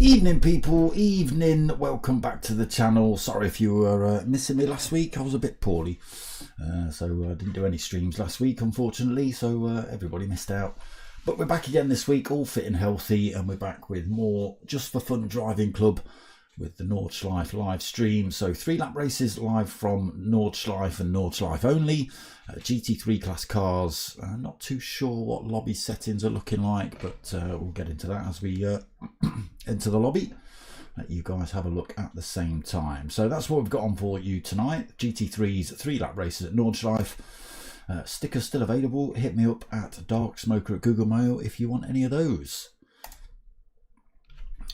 Evening people, evening, welcome back to the channel. Sorry if you were missing me last week. I was a bit poorly, so I didn't do any streams last week unfortunately, so everybody missed out. But we're back again this week, all fit and healthy, and we're back with more Just for Fun Driving Club with the Nordschleife live stream. So 3 lap races live from Nordschleife and Nordschleife only. GT3 class cars. Not too sure what lobby settings are looking like, but we'll get into that as we enter the lobby. Let you guys have a look at the same time. So that's what we've got on for you tonight. GT3's 3 lap races at Nordschleife. Stickers still available. Hit me up at Dark Smoker at Google Mail if you want any of those.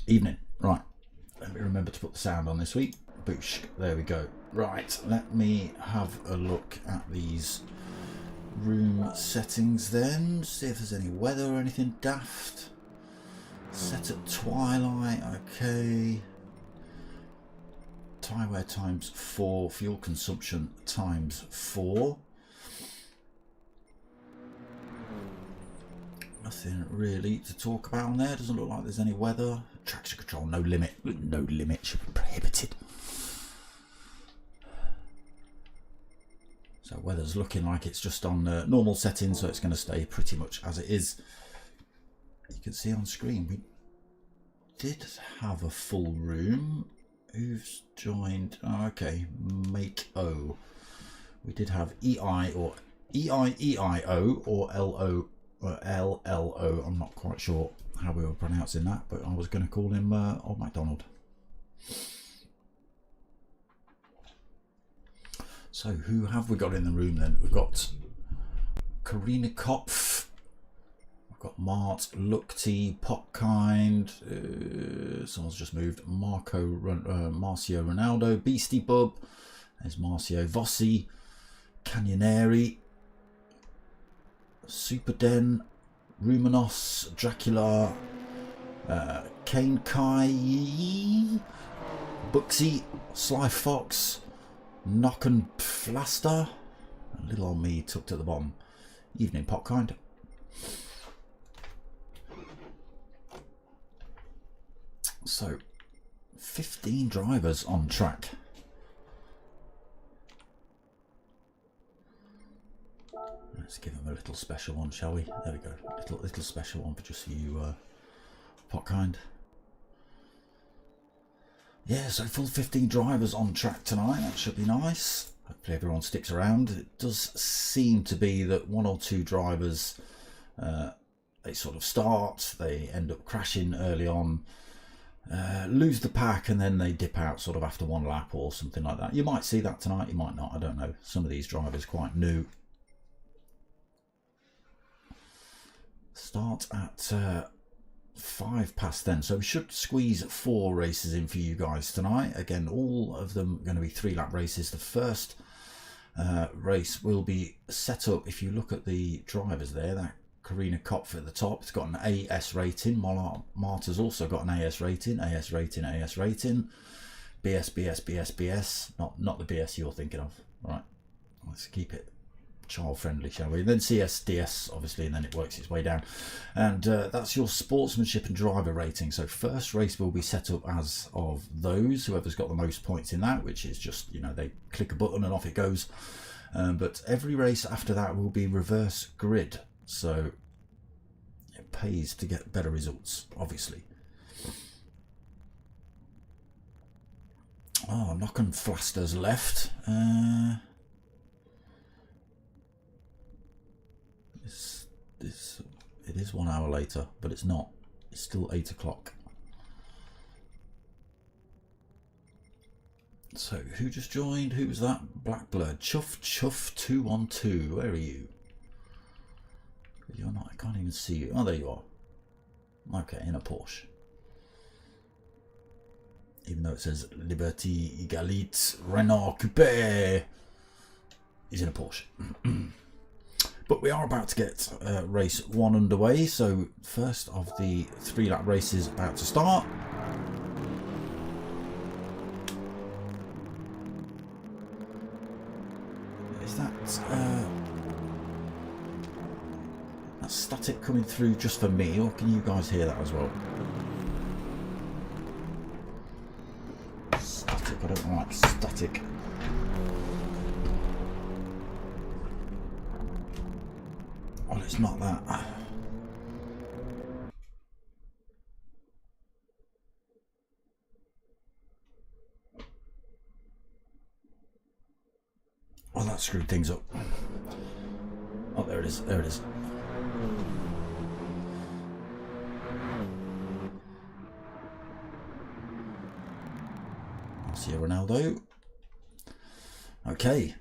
Evening. Right. Let me remember to put the sound on this week. Boosh. There we go. Right. Let me have a look at these room settings then. See if there's any weather or anything daft. Set at twilight. Okay. Tyre wear times 4. Fuel consumption times 4. Nothing really to talk about on there. Doesn't look like there's any weather. Traction control, no limit. No limit, should be prohibited. So weather's looking like it's just on normal settings, so it's going to stay pretty much as it is. You can see on screen we did have a full room. Who's joined? Oh, okay, Make O. We did have EI or EIEIO or LO. LLO, I'm not quite sure how we were pronouncing that, but I was going to call him Old MacDonald. So who have we got in the room then? We've got Karina Kopf, we've got Mart, Lukty, Popkind, someone's just moved, Marcio Ronaldo, Beastie Bub, there's Marcio Vossi, Canyoneri, Superden, Ruminos, Dracula, Kane Kai, Buxy, Sly Fox, Knock and Flaster, little old me tucked at the bottom. Evening Popkind. So 15 drivers on track. Let's give him a little special one, shall we? There we go. Little special one for just you, Potkind. Yeah, so full 15 drivers on track tonight. That should be nice. Hopefully everyone sticks around. It does seem to be that 1 or 2 drivers, they sort of start, they end up crashing early on, lose the pack, and then they dip out sort of after 1 lap or something like that. You might see that tonight, you might not. I don't know. Some of these drivers are quite new. Start at 5 past then, so we should squeeze 4 races in for you guys tonight. Again, all of them are going to be 3 lap races. The first race will be set up, if you look at the drivers there, that Karina Kopf at the top, it's got an AS rating. Marta's also got an AS rating, AS rating, AS rating, BS, BS, BS, BS, not the BS you're thinking of. Right, let's keep it child friendly, shall we? And then CSDS obviously, and then it works its way down, and that's your sportsmanship and driver rating. So first race will be set up as of those, whoever's got the most points in that, which is just, you know, they click a button and off it goes. But every race after that will be reverse grid, so it pays to get better results, obviously. Oh, Knock and Flaster's left. It is 1 hour later, but it's not. It's still 8 o'clock. So, who just joined? Who was that? Black Blur. Chuff 212. Where are you? You're not. I can't even see you. Oh, there you are. Okay, in a Porsche. Even though it says Liberty, Égalité, Renault Coupe, he's in a Porsche. But we are about to get race 1 underway. So, first of the 3 lap races about to start. Is that that's static coming through just for me, or can you guys hear that as well? Static, I don't like static. Well, it's not that. Well, that screwed things up. Oh, there it is. There it is. I'll see you, Ronaldo. Okay.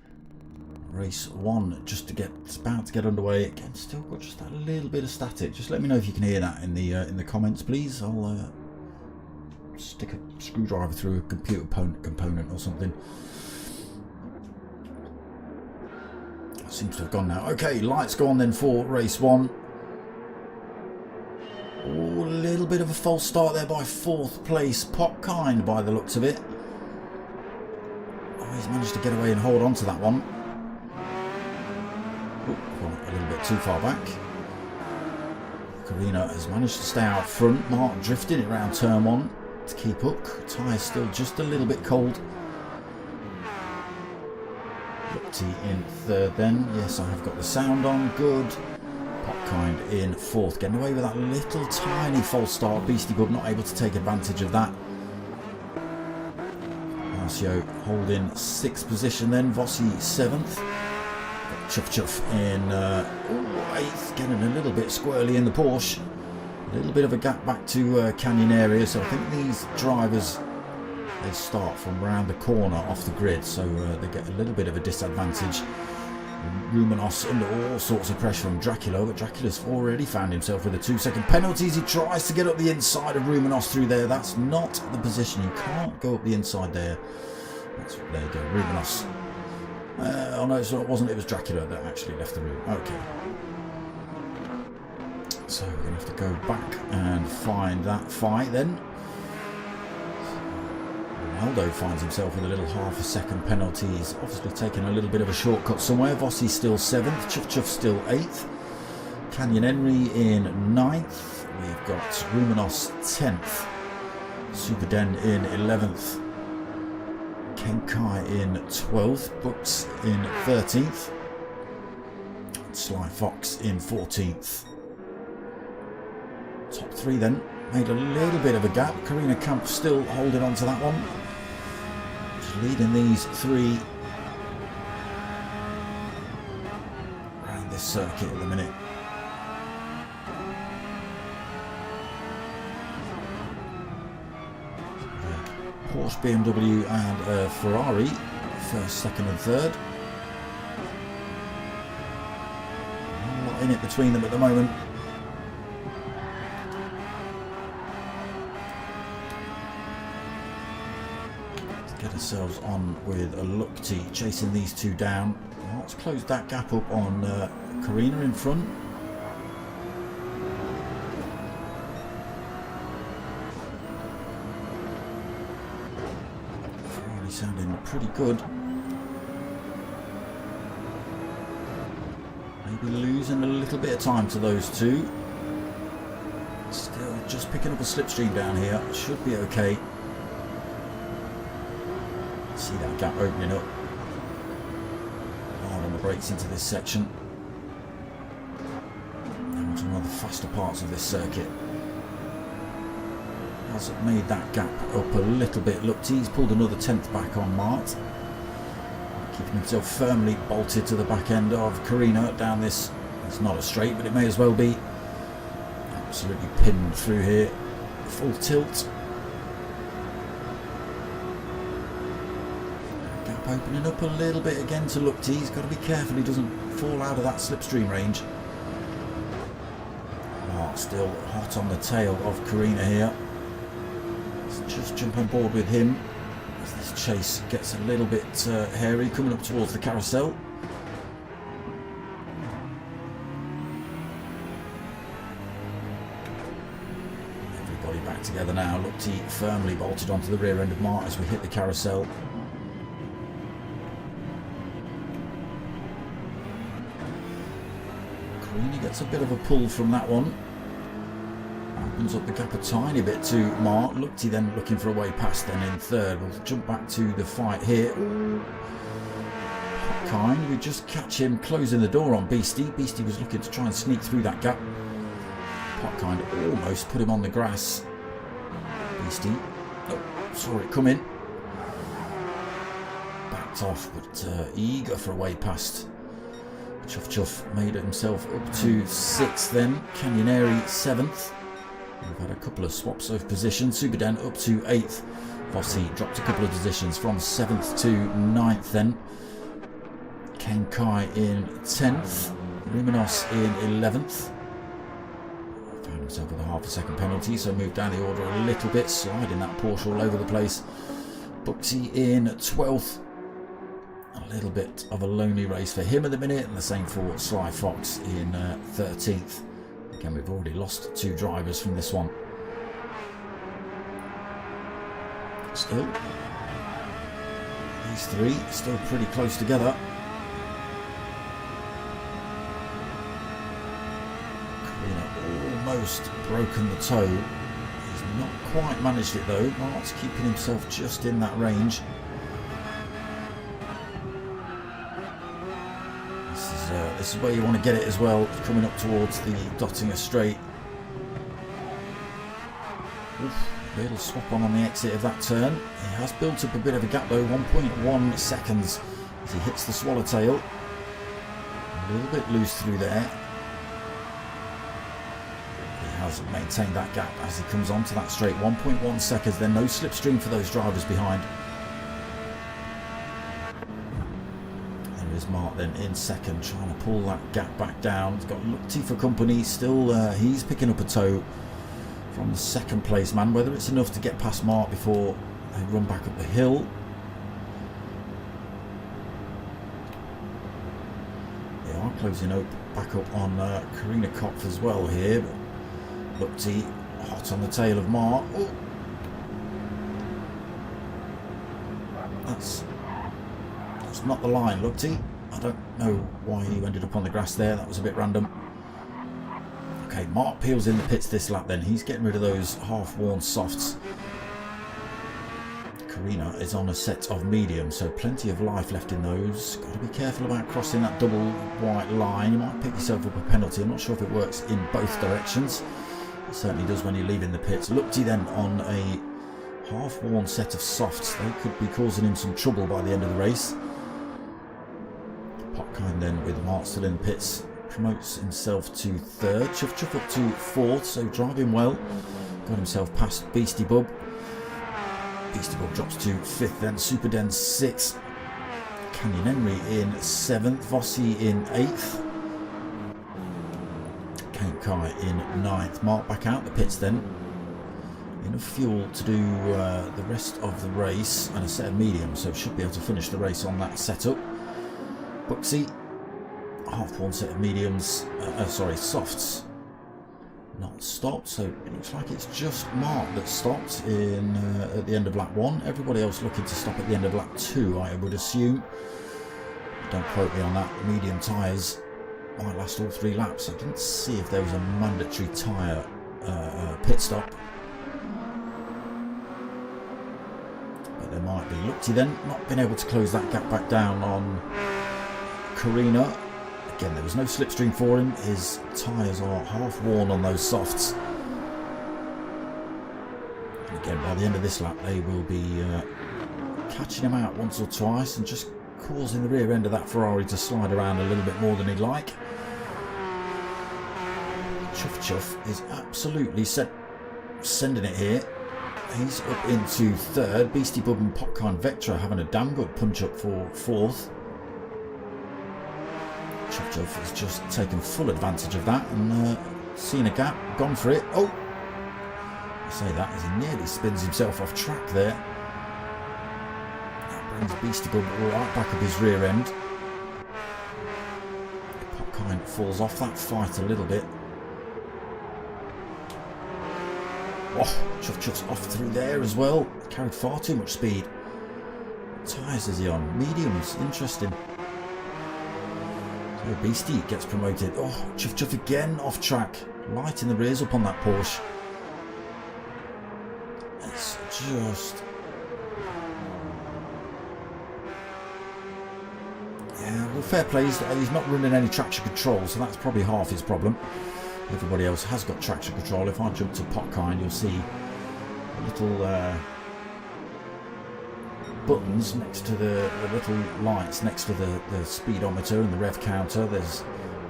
Race 1 just to get, it's about to get underway. Again, still got just that little bit of static. Just let me know if you can hear that in the comments, please. I'll stick a screwdriver through a computer component or something. Seems to have gone now. Okay, lights go on then for race 1. Oh, a little bit of a false start there by 4th place Popkind by the looks of it. Oh, he's managed to get away and hold on to that one. Oh, a little bit too far back. Karina has managed to stay out front. Mark drifting it around turn 1 to keep up. Tyre's still just a little bit cold. In 3rd then. Yes, I have got the sound on. Good. Popkind in 4th. Getting away with that little tiny false start. Beastie Good not able to take advantage of that. Marcio holding 6th position then. Vossi 7th. Chuff in 8th. Getting a little bit squirrely in the Porsche. A little bit of a gap back to Canyon area. So I think these drivers, they start from around the corner off the grid, so they get a little bit of a disadvantage. Rumenos under all sorts of pressure from Dracula, but Dracula's already found himself with a 2-second penalty as he tries to get up the inside of Rumenos through there. That's not the position. You can't go up the inside there. There you go, Rumenos. Oh no, so it wasn't. It was Dracula that actually left the room. Okay. So we're going to have to go back and find that fight then. Ronaldo finds himself with a little half-a-second penalty. He's obviously taken a little bit of a shortcut somewhere. Vossi still 7th, Chuff still 8th. Canyon Henry in 9th. We've got Rumenos 10th. Superden in 11th. Kenkai in 12th. Books in 13th. Sly Fox in 14th. Top 3 then. Made a little bit of a gap. Karina Camp still holding on to that one. Just leading these 3 around this circuit at the minute. Porsche, BMW and Ferrari, 1st, 2nd and 3rd. Not in it between them at the moment. Get ourselves on with a Lukti chasing these 2 down. Let's close that gap up on Karina in front. Ferrari sounding pretty good. Maybe losing a little bit of time to those 2. Still just picking up a slipstream down here. Should be okay. See that gap opening up. Hard on the brakes into this section. Now to one of the faster parts of this circuit. Has made that gap up a little bit. Look, he's pulled another 10th back on Mart. Keeping himself firmly bolted to the back end of Karina down this. It's not a straight, but it may as well be. absolutely pinned through here. Full tilt. Gap opening up a little bit again to Lukti. He's got to be careful he doesn't fall out of that slipstream range. Mark still hot on the tail of Karina here. Let's just jump on board with him as this chase gets a little bit hairy coming up towards the carousel. Everybody back together now. Lukti firmly bolted onto the rear end of Mark as we hit the carousel. Karina gets a bit of a pull from that one. Opens up the gap a tiny bit to Mark. Lukti then looking for a way past, then in third. We'll jump back to the fight here. Kind, we just catch him closing the door on Beastie. Beastie was looking to try and sneak through that gap. Kind almost put him on the grass. Beastie, oh, saw it coming. Backed off, but eager for a way past. Chuff Chuff made himself up to 6th then. Canyoneri 7th. We've had a couple of swaps of positions. Superden up to 8th. Vossi dropped a couple of positions from 7th to 9th then. Kenkai in 10th. Luminos in 11th. Found himself with a half a second penalty, so moved down the order a little bit, sliding that Porsche all over the place. Buxy in 12th. A little bit of a lonely race for him at the minute, and the same for Sly Fox in 13th. Again, we've already lost 2 drivers from this one. Still, these 3 still pretty close together. Karina almost broken the toe. He's not quite managed it though. Mark's keeping himself just in that range. This is where you want to get it as well, coming up towards the Dottinger Straight. Little swap on the exit of that turn. He has built up a bit of a gap though, 1.1 seconds as he hits the swallowtail. A little bit loose through there. He has maintained that gap as he comes onto that straight. 1.1 seconds, then no slipstream for those drivers behind. Mark then in second, trying to pull that gap back down. He's got Lukti for company. Still, he's picking up a toe from the second place man. Whether it's enough to get past Mark before they run back up the hill. They are closing up back up on Karina Kopf as well here. But Lukti hot on the tail of Mark. Oh. That's not the line, Lukti. I don't know why you ended up on the grass there. That was a bit random. Okay, Mark peels in the pits this lap then. He's getting rid of those half-worn softs. Karina is on a set of mediums, so plenty of life left in those. Got to be careful about crossing that double white line. You might pick yourself up a penalty. I'm not sure if it works in both directions. It certainly does when you leave in the pits. Lukti then on a half-worn set of softs. They could be causing him some trouble by the end of the race. Potkind then with Mark still in the pits promotes himself to 3rd. Chuff Chuff up to 4th, so driving well. Got himself past Beastie Bub. Beastie Bub drops to 5th, then Superden 6th. Canyon Henry in 7th. Vossi in 8th. Kenkai in 9th. Mark back out the pits then. Enough fuel to do the rest of the race and a set of mediums, so should be able to finish the race on that setup. Buxy, half-worn set of mediums, softs, not stopped, so it looks like it's just Mark that stopped in at the end of lap 1. Everybody else looking to stop at the end of lap 2, I would assume. Don't quote me on that. Medium tyres might last all 3 laps. I didn't see if there was a mandatory tyre pit stop. There might be. Lukti then not been able to close that gap back down on Karina. Again, there was no slipstream for him. His tyres are half worn on those softs. And again, by the end of this lap, they will be catching him out once or twice and just causing the rear end of that Ferrari to slide around a little bit more than he'd like. Chuff is absolutely sending it here. He's up into third. Beastie Bub and Popcorn Vectra having a damn good punch up for fourth. Chuff has just taken full advantage of that and seen a gap, gone for it. Oh! I say that as he nearly spins himself off track there. That brings Beastie Bub right back up his rear end. Popcorn falls off that fight a little bit. Oh, Chuff's off through there as well. Carried far too much speed. What tyres is he on? Mediums. Interesting. So Beastie gets promoted. Oh, Chuff again off track. Lighting the rears up on that Porsche. It's just... yeah, well, fair play. He's not running any traction control, so that's probably half his problem. Everybody else has got traction control. If I jump to Popkind, you'll see little buttons next to the little lights next to the speedometer and the rev counter. There's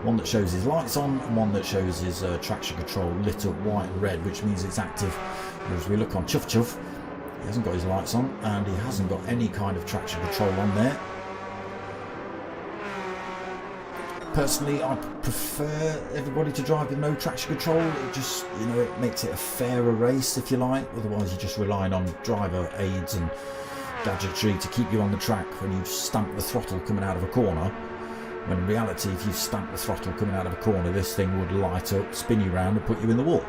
one that shows his lights on and one that shows his traction control lit up white and red, which means it's active. Whereas we look on Chuff, he hasn't got his lights on and he hasn't got any kind of traction control on there. Personally, I prefer everybody to drive with no traction control. It just, you know, it makes it a fairer race, if you like. Otherwise, you're just relying on driver aids and gadgetry to keep you on the track when you stamp the throttle coming out of a corner. When in reality, if you stamp the throttle coming out of a corner, this thing would light up, spin you around and put you in the wall.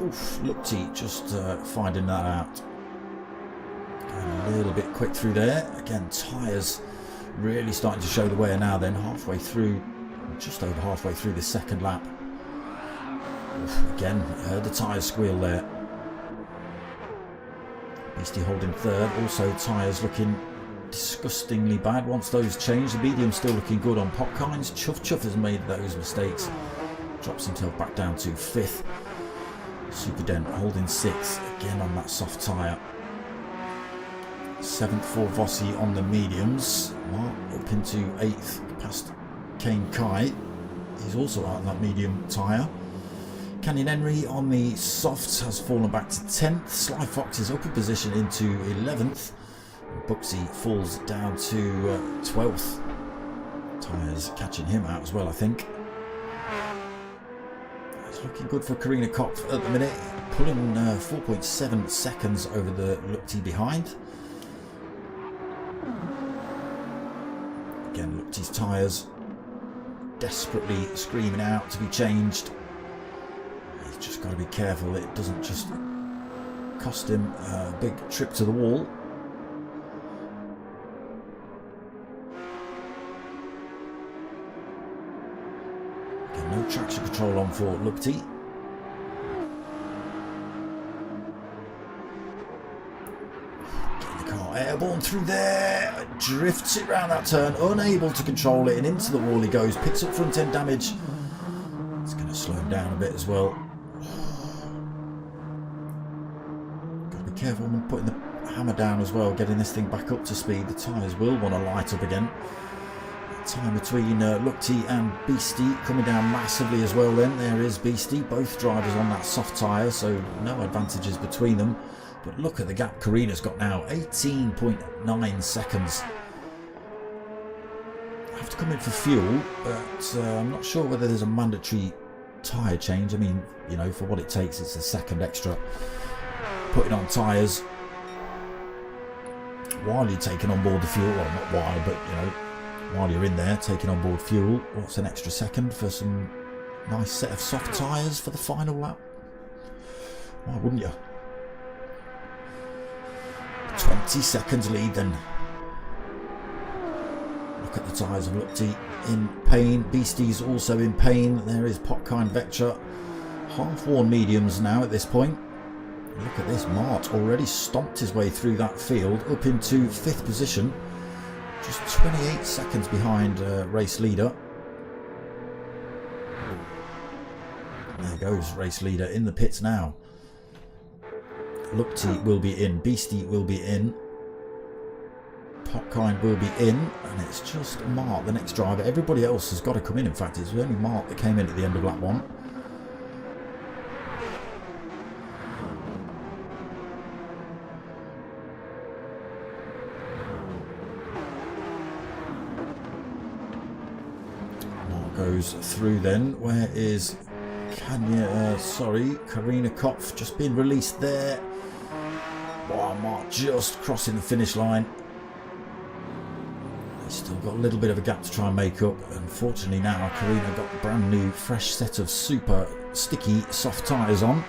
Oof, Lookty just finding that out. A little bit quick through there. Again, tyres really starting to show the way now then, halfway through, just over halfway through the second lap. Oof, again, heard the tyres squeal there. Beastie holding third. Also, tyres looking disgustingly bad. Once those change, the medium's still looking good on Popkinds. Chuff has made those mistakes. Drops himself back down to fifth. Super Dent holding sixth, again on that soft tyre. Seventh for Vossi on the mediums. Mark up into 8th past Kane Kai. He's also out on that medium tyre. Canyon Henry on the softs has fallen back to 10th. Sly Fox is up a position into 11th. Buxy falls down to 12th. Tyres catching him out as well, I think. It's looking good for Karina Kopf at the minute. Pulling 4.7 seconds over the Lookty behind. Again, Lookty's tyres desperately screaming out to be changed. He's just got to be careful it doesn't just cost him a big trip to the wall. Again, no traction control on for Lookty. Airborne through there, drifts it round that turn, unable to control it, and into the wall he goes, picks up front end damage. It's going to slow him down a bit as well. Got to be careful when putting the hammer down as well, getting this thing back up to speed. The tyres will want to light up again. Time between Lookty and Beastie coming down massively as well then. There is Beastie, both drivers on that soft tyre, so no advantages between them. But look at the gap Karina's got now, 18.9 seconds. I have to come in for fuel, but I'm not sure whether there's a mandatory tyre change. I mean, you know, for what it takes, it's a second extra. Putting on tyres while you're taking on board the fuel, well, not while, but, you know, while you're in there taking on board fuel. What's an extra second for some nice set of soft tyres for the final lap? Why wouldn't you? 20 seconds lead then. Look at the tyres of Lookty in pain. Beastie's also in pain. There is Popkind Vectra. Half-worn mediums now at this point. Look at this. Mart already stomped his way through that field up into 5th position. Just 28 seconds behind race leader. There goes race leader in the pits now. Lookty will be in, Beastie will be in, Popkind will be in, and it's just Mark, the next driver. Everybody else has got to come in. In fact, it's only Mark that came in at the end of lap 1. Mark goes through then. Where is Karina Kopf just been released there. Wow, Mark just crossing the finish line. He's still got a little bit of a gap to try and make up. Unfortunately now, Karina got a brand new fresh set of super sticky soft tyres on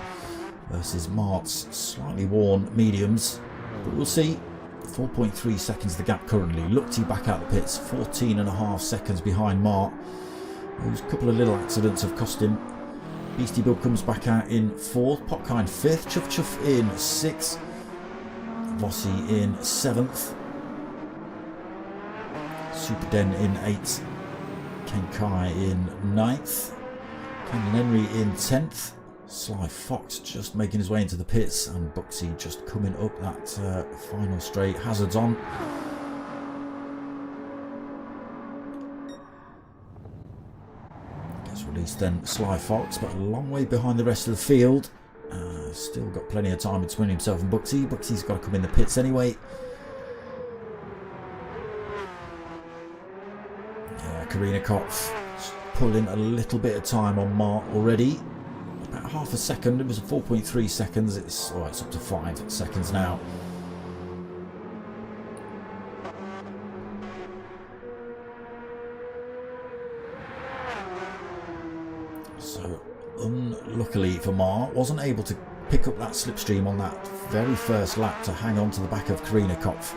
versus Mark's slightly worn mediums. But we'll see. 4.3 seconds the gap currently. Lukti back out the pits, 14.5 seconds behind Mark. Those couple of little accidents have cost him. Beastie Bub comes back out in 4th, Popkind 5th, Chuff Chuff in 6th, Vossi in 7th, Super Den in 8th, Ken Kai in 9th, Canyon Henry in 10th, Sly Fox just making his way into the pits, and Buxy just coming up that final straight, hazards on. Released then Sly Fox, but a long way behind the rest of the field. Still got plenty of time between himself and Buxy. Buxy's got to come in the pits anyway. Karina Kopf pulling a little bit of time on Mark already. About half a second. It was 4.3 seconds. It's up to 5 seconds now. So unluckily for Mark, wasn't able to pick up that slipstream on that very first lap to hang on to the back of Karina Kopf.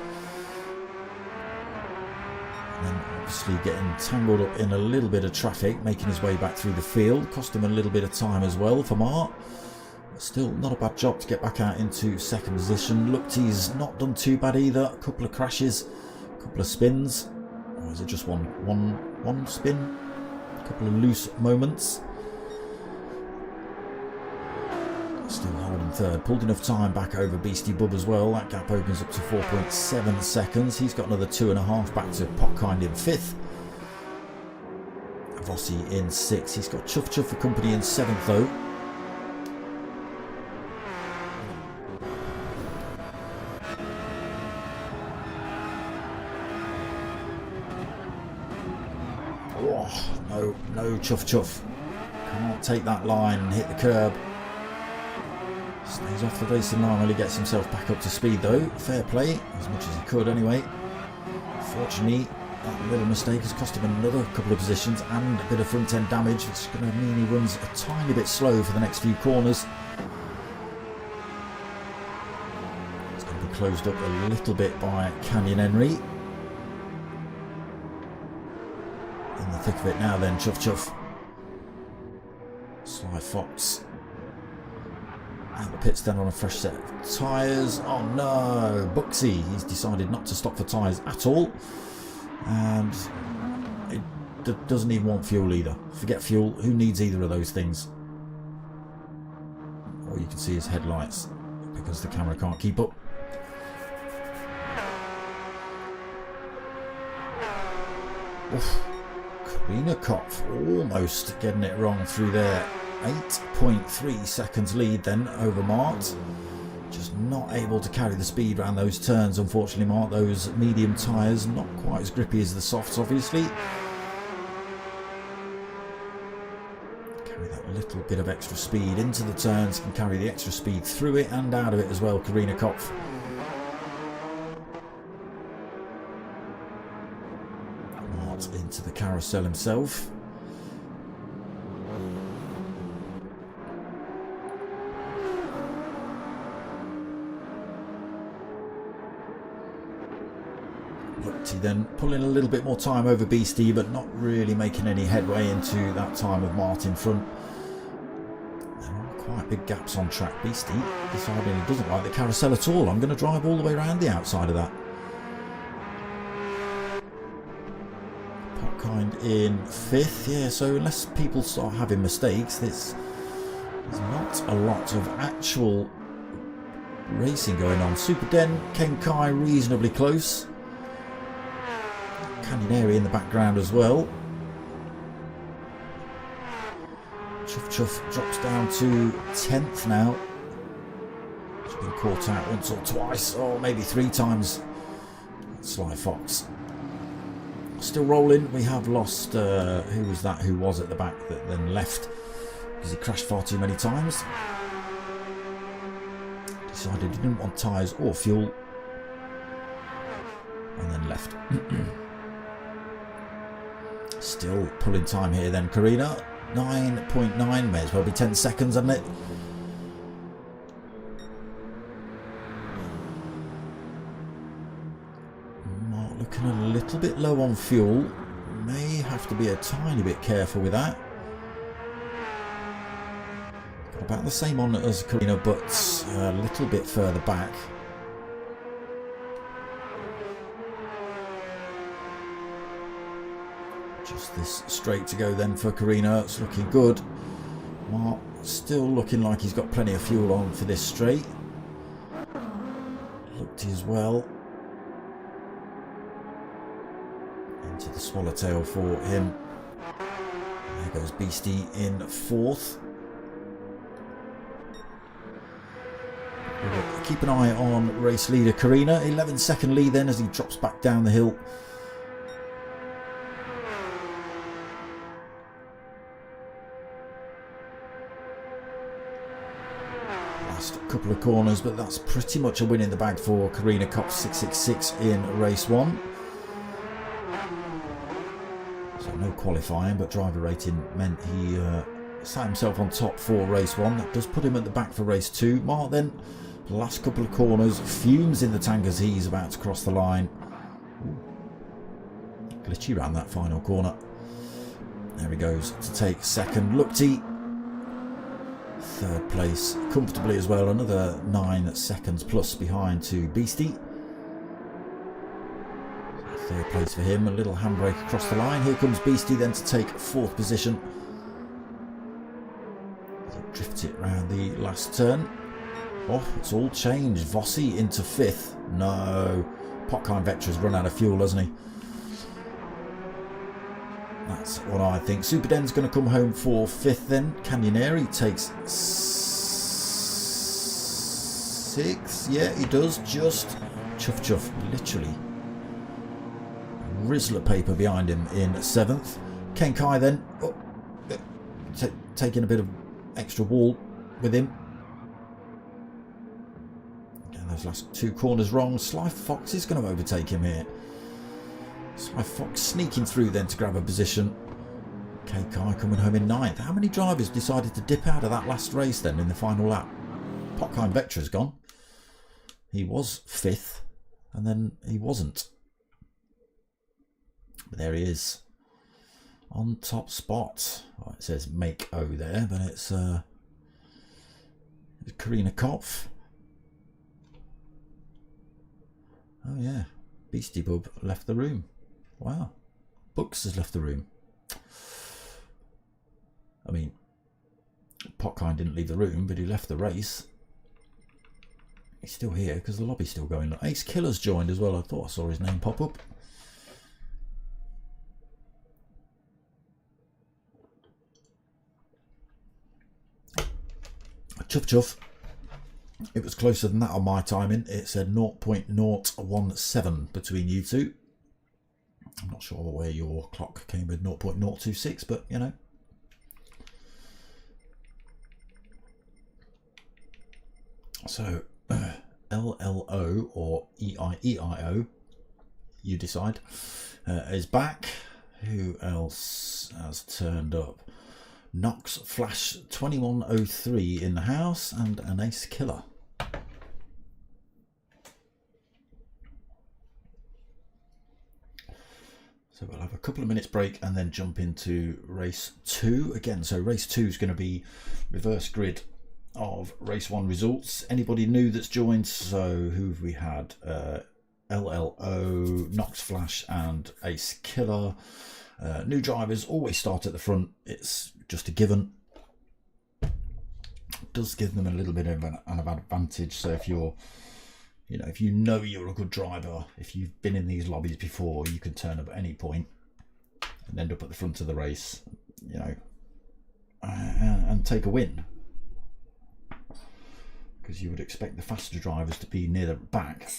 And then obviously getting tangled up in a little bit of traffic, making his way back through the field. Cost him a little bit of time as well for Mark. But still not a bad job to get back out into 2nd position. Lukti's not done too bad either. A couple of crashes, a couple of spins. Or is it just one spin? A couple of loose moments. Still holding 3rd. Pulled enough time back over Beastie Bub as well. That gap opens up to 4.7 seconds. He's got another 2.5 back to Popkind in 5th. Vossi in 6th. He's got Chuff Chuff for company in 7th though. Oh, no Chuff Chuff. Can't take that line and hit the curb. Stays off the racing line while he gets himself back up to speed though. Fair play, as much as he could anyway. Fortunately, that little mistake has cost him another couple of positions and a bit of front end damage, which is going to mean he runs a tiny bit slow for the next few corners. It's going to be closed up a little bit by Canyon Henry. In the thick of it now then, Chuff Chuff. Sly Fox. Out the pits then on a fresh set of tyres. Oh no, Buxy, he's decided not to stop for tyres at all. And it doesn't even want fuel either. Forget fuel, who needs either of those things? All you can see is headlights because the camera can't keep up. Oof. Karina Kopf almost getting it wrong through there. 8.3 seconds lead then over Mark. Just not able to carry the speed around those turns, unfortunately, Mark. Those medium tyres, not quite as grippy as the softs, obviously. Carry that little bit of extra speed into the turns, can carry the extra speed through it and out of it as well, Karina Kopf. Mark into the carousel himself. Then pulling a little bit more time over Beastie, but not really making any headway into that time of Mark in front. There are quite big gaps on track. Beastie deciding he doesn't like the carousel at all. I'm going to drive all the way around the outside of that. Popkind in 5th. Yeah, so unless people start having mistakes, there's not a lot of actual racing going on. Super Den, Ken Kai reasonably close. Canioneri in the background as well. Chuff Chuff drops down to 10th now. He's been caught out once or twice, or maybe 3 times. Sly Fox. Still rolling. We have lost, who was that who was at the back that then left because he crashed far too many times. Decided he didn't want tyres or fuel and then left. Still pulling time here then, Karina. 9.9, may as well be 10 seconds, hasn't it? Mark looking a little bit low on fuel. May have to be a tiny bit careful with that. Got about the same on as Karina, but a little bit further back. Just this straight to go then for Karina. It's looking good. Mark still looking like he's got plenty of fuel on for this straight. Looked as well. Into the swallowtail for him. There goes Beastie in 4th. We'll keep an eye on race leader Karina. 11-second lead then as he drops back down the hill. Couple of corners, but that's pretty much a win in the bag for Karina Kopp 666 in race 1. So no qualifying, but driver rating meant he sat himself on top for race 1. That does put him at the back for race 2. Mark then, last couple of corners, fumes in the tank as he's about to cross the line. Ooh. Glitchy around that final corner. There he goes to take 2nd. Lookty 3rd place comfortably as well, another 9 seconds plus behind to Beastie. 3rd place for him, a little handbrake across the line. Here comes Beastie then to take 4th position. He drifts it round the last turn. Oh, it's all changed. Vossi into 5th. No, Potkind Vectra's run out of fuel, hasn't he? That's what I think. Superden's going to come home for 5th then. Canioneri takes 6th. Yeah, he does. Just chuff chuff. Literally. Rizzler paper behind him in 7th. Ken Kai then. Oh, taking a bit of extra wall with him. And those last 2 corners wrong. Sly Fox is going to overtake him here. Sly Fox sneaking through then to grab a position. K Kai coming home in 9th. How many drivers decided to dip out of that last race then in the final lap? Potkind Vectra's gone. He was 5th and then he wasn't. But there he is. On top spot. Oh, it says make O there, but it's Karina Kopf. Oh yeah. Beastie Bub left the room. Wow. Books has left the room. I mean, Potkind didn't leave the room, but he left the race. He's still here because the lobby's still going. Ace Killer's joined as well. I thought I saw his name pop up. Chuff chuff. It was closer than that on my timing. It said 0.017 between you two. I'm not sure where your clock came with 0.026, but you know. So LLO or EIEIO, you decide, is back. Who else has turned up? Knox Flash 2103 in the house and an Ace Killer. So we'll have a couple of minutes break and then jump into race 2 again. So race 2 is going to be reverse grid of race 1 results. Anybody new that's joined? So who have we had? LLO, Knox Flash and Ace Killer. New drivers always start at the front. It's just a given. It does give them a little bit of an advantage. So if you're You know, if you know you're a good driver, if you've been in these lobbies before, you can turn up at any point and end up at the front of the race, you know, and take a win. Because you would expect the faster drivers to be near the back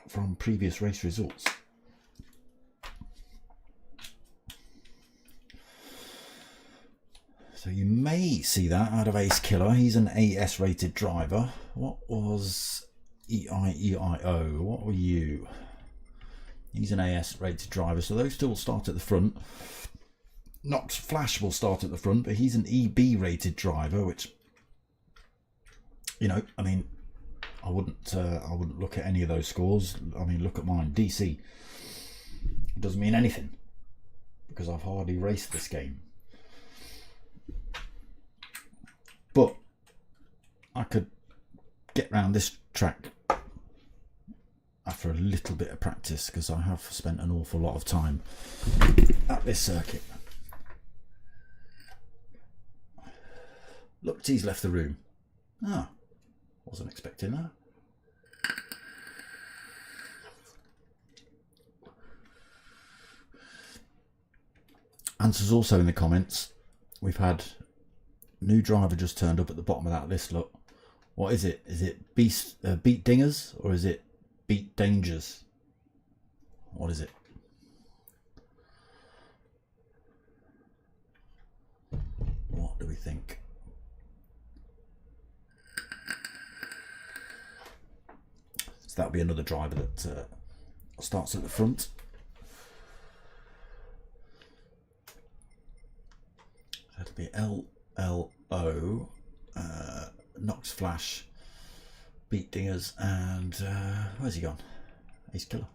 from previous race results. So you may see that out of Ace Killer. He's an AS rated driver. What was EIEIO? What were you? He's an AS rated driver. So those two will start at the front. Nox Flash will start at the front, but he's an EB rated driver, which, you know, I mean, I wouldn't look at any of those scores. I mean, look at mine. DC. It doesn't mean anything because I've hardly raced this game. But I could get around this track after a little bit of practice because I have spent an awful lot of time at this circuit. Look, T's left the room. Ah, wasn't expecting that. Answers also in the comments. We've had new driver just turned up at the bottom of that list. Look, what is it? Is it Beat Dingers or is it Beat Dangers? What is it? What do we think? So that'll be another driver that starts at the front. That'll be LLO, Nox Flash, Beat Dingers, and where's he gone? Ace Killer.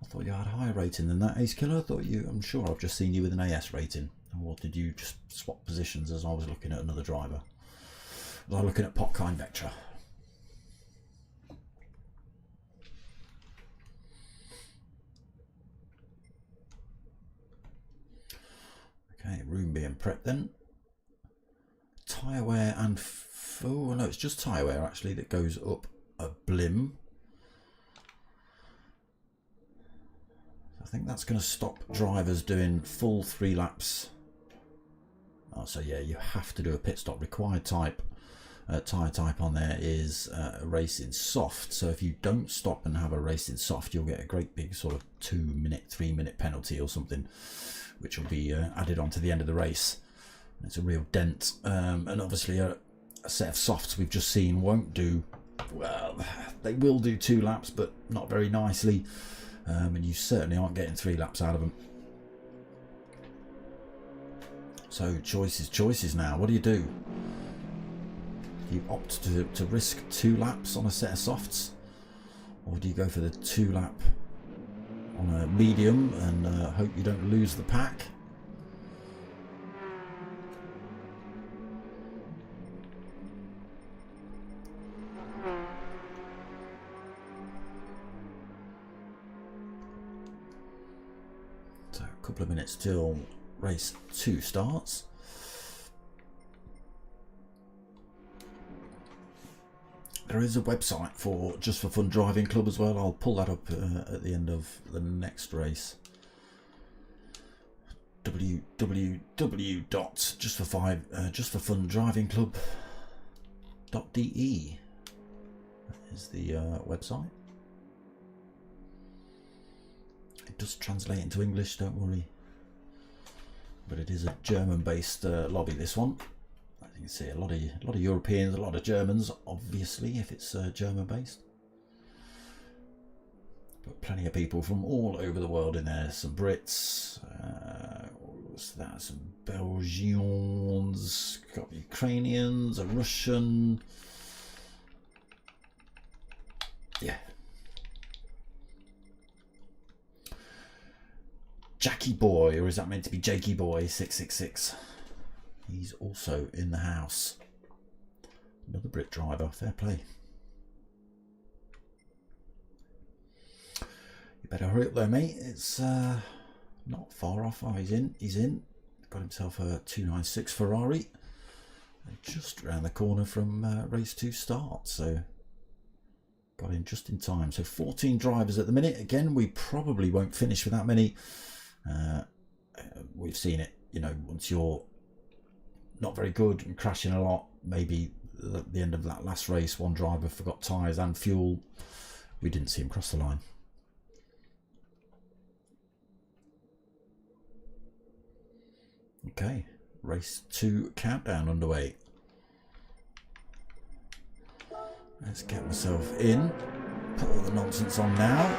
I thought you had a higher rating than that, Ace Killer. I thought you. I'm sure I've just seen you with an AS rating. Or did you just swap positions as I was looking at another driver? Was I looking at Popkind Vectra? Okay, room being prepped then. Tyre wear and oh no, it's just tyre wear actually that goes up a blim. I think that's going to stop drivers doing full 3 laps. Oh, so yeah, you have to do a pit stop. Required type, tyre type on there is racing soft. So if you don't stop and have a racing soft, you'll get a great big sort of 2-minute, 3-minute penalty or something, which will be added on to the end of the race. It's a real dent, and obviously a set of softs we've just seen won't do well. They will do 2 laps, but not very nicely, and you certainly aren't getting 3 laps out of them. So choices now. What do? You opt to risk 2 laps on a set of softs, or do you go for the 2 lap on a medium and hope you don't lose the pack? So a couple of minutes till race 2 starts. There is a website for Just4Fun Driving Club as well. I'll pull that up at the end of the next race. www.justforfundrivingclub.de is the website. It does translate into English, don't worry. But it is a German-based lobby, this one. As you can see, a lot of Europeans, a lot of Germans, obviously, if it's German-based. But plenty of people from all over the world in there. Some Brits, what's that? Some Belgians, got Ukrainians, a Russian. Yeah. Jackie Boy, or is that meant to be Jakey Boy 666? He's also in the house. Another Brit driver, fair play. You better hurry up there, mate. It's not far off. Oh, he's in. Got himself a 296 Ferrari. Just around the corner from race 2 start, so got in just in time. So 14 drivers at the minute. Again, we probably won't finish with that many. We've seen it, you know, once you're not very good and crashing a lot, maybe at the end of that last race one driver forgot tyres and fuel. We didn't see him cross the line. Okay, race 2 countdown underway. Let's get myself in, put all the nonsense on now.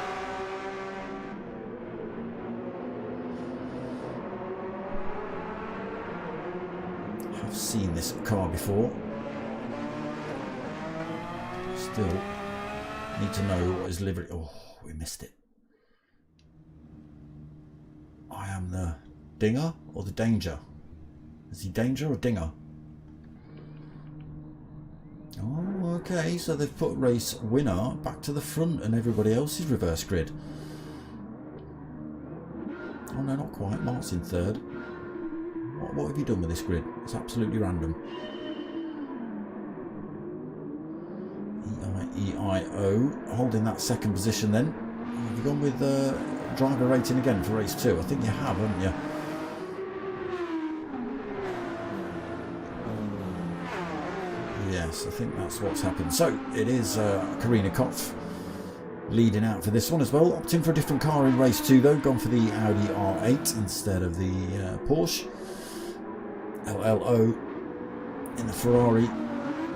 I've seen this car before. Still need to know what his livery. Oh, we missed it. I am the dinger or the danger? Is he danger or dinger? Oh, okay, so they've put race winner back to the front and everybody else is reverse grid. Oh no, not quite. Mark's in third. What have you done with this grid? It's absolutely random. E-I-E-I-O, holding that second position then. Have you gone with driver rating again for race 2? I think you have, haven't you? Yes, I think that's what's happened. So it is Karina Kopf leading out for this one as well. Opting for a different car in race 2 though. Gone for the Audi R8 instead of the Porsche. LLO in the Ferrari.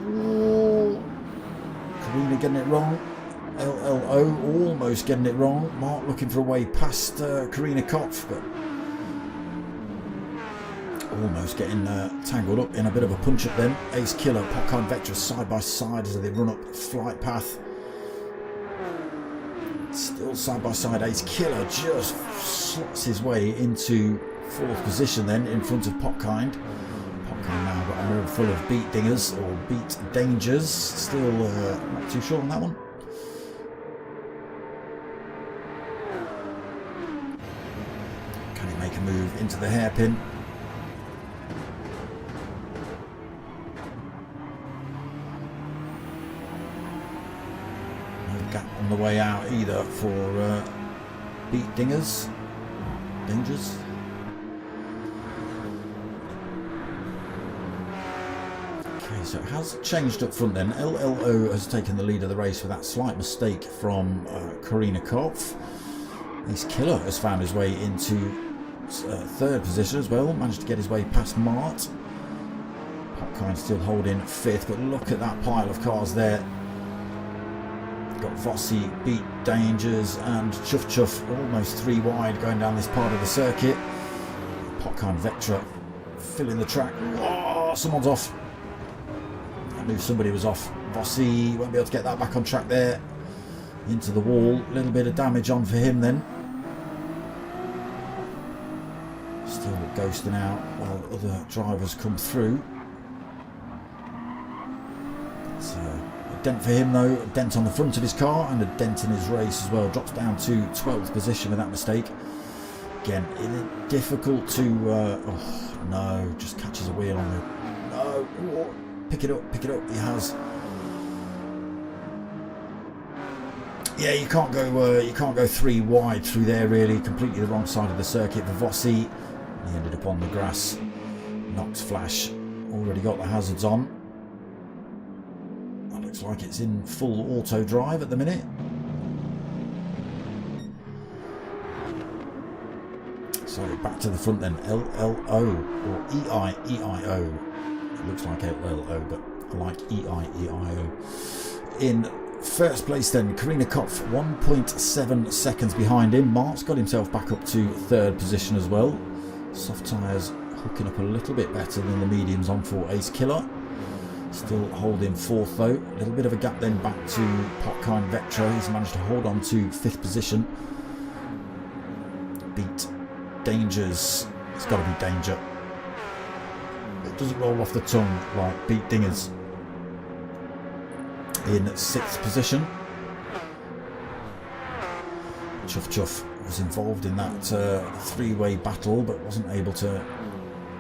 Ooh. Karina getting it wrong. LLO almost getting it wrong. Mark looking for a way past Karina Kopf, but almost getting tangled up in a bit of a punch up then. Ace Killer, Popcorn Vectra side by side as they run up flight path. Still side by side. Ace Killer just slots his way into 4th position then in front of Popkind. Popkind now got a mirror full of beat dingers or beat dangers. Still not too sure on that one. Can he make a move into the hairpin? Gap on the way out either for beat dangers. Okay, so it has changed up front then. LLO has taken the lead of the race with that slight mistake from Karina Kopf. Ace Killer has found his way into 3rd position as well, managed to get his way past Mart. Popkind still holding 5th, but look at that pile of cars there. Got Vossi, Beat Dangers and Chuff Chuff almost 3 wide going down this part of the circuit. Popcorn Vectra filling the track. Oh, someone's off. I knew somebody was off. Vossi won't be able to get that back on track there. Into the wall. A little bit of damage on for him then. Still ghosting out while other drivers come through. Dent for him though, a dent on the front of his car and a dent in his race as well. Drops down to 12th position with that mistake. Again, difficult to... oh no, just catches a wheel on it. No, oh, pick it up, he has. Yeah, you can't go 3 wide through there really. Completely the wrong side of the circuit for Vossi. He ended up on the grass. Knox Flash already got the hazards on. Looks like it's in full auto drive at the minute. So back to the front then. LLO or EIEIO. It looks like LLO, but I like EIEIO. In first place then, Karina Kopf, 1.7 seconds behind him. Mark's got himself back up to 3rd position as well. Soft tyres hooking up a little bit better than the mediums on for Ace Killer. Still holding 4th though. A little bit of a gap then back to Popkind Vectra. He's managed to hold on to 5th position. Beat Dangers. It's got to be Danger. It doesn't roll off the tongue like Beat Dingers. In 6th position. Chuff Chuff was involved in that 3-way battle but wasn't able to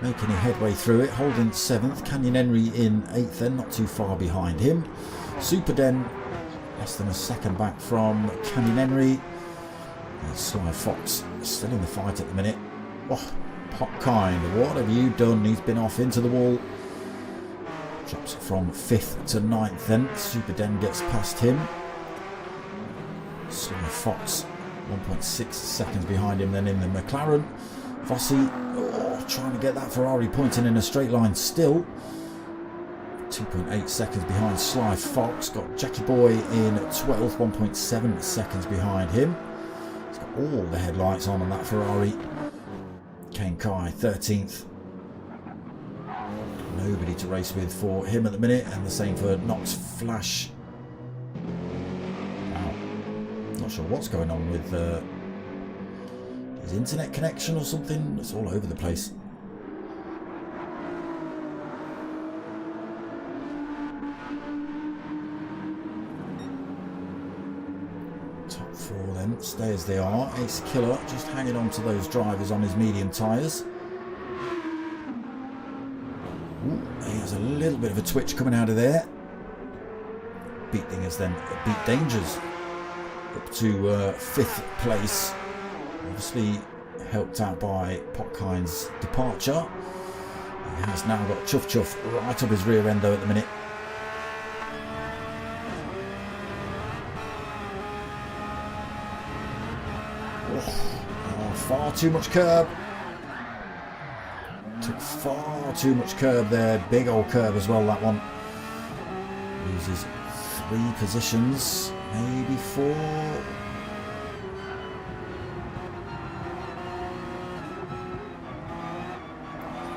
make any headway through it. Holding 7th, Canyon Henry in 8th then, not too far behind him. Super Den less than a second back from Canyon Henry. And Sly Fox still in the fight at the minute. Oh, Potkind, what have you done? He's been off into the wall. Drops from 5th to 9th then. Super Den gets past him. Sly Fox 1.6 seconds behind him then in the McLaren. Vossi, trying to get that Ferrari pointing in a straight line still. 2.8 seconds behind Sly Fox. Got Jackie Boy in 12th, 1.7 seconds behind him. He's got all the headlights on that Ferrari. Kane Kai 13th. Nobody to race with for him at the minute, and the same for Knox Flash. Wow. Not sure what's going on with his internet connection or something. It's all over the place. Top 4 then stay as they are. Ace Killer just hanging on to those drivers on his medium tyres. He has a little bit of a twitch coming out of there. Beat Dingers then beat Dangers up to 5th place. Obviously helped out by Potkind's departure. He has now got Chuff Chuff right up his rear end though at the minute. Oh, far too much curb. Took far too much curb there. Big old curb as well, that one. Loses 3 positions, maybe 4.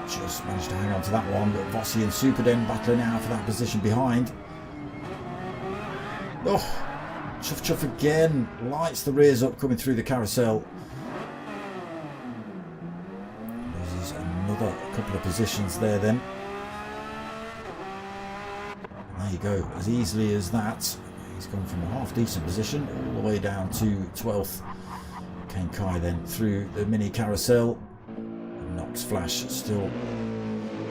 Just managed to hang on to that one, but Vossi and Superden battling out for that position behind. Oh, Chuff Chuff again. Lights the rears up coming through the carousel. Another couple of positions there then. There you go, as easily as that. He's gone from a half decent position all the way down to 12th. Kane Kai then through the mini carousel. Knox Flash still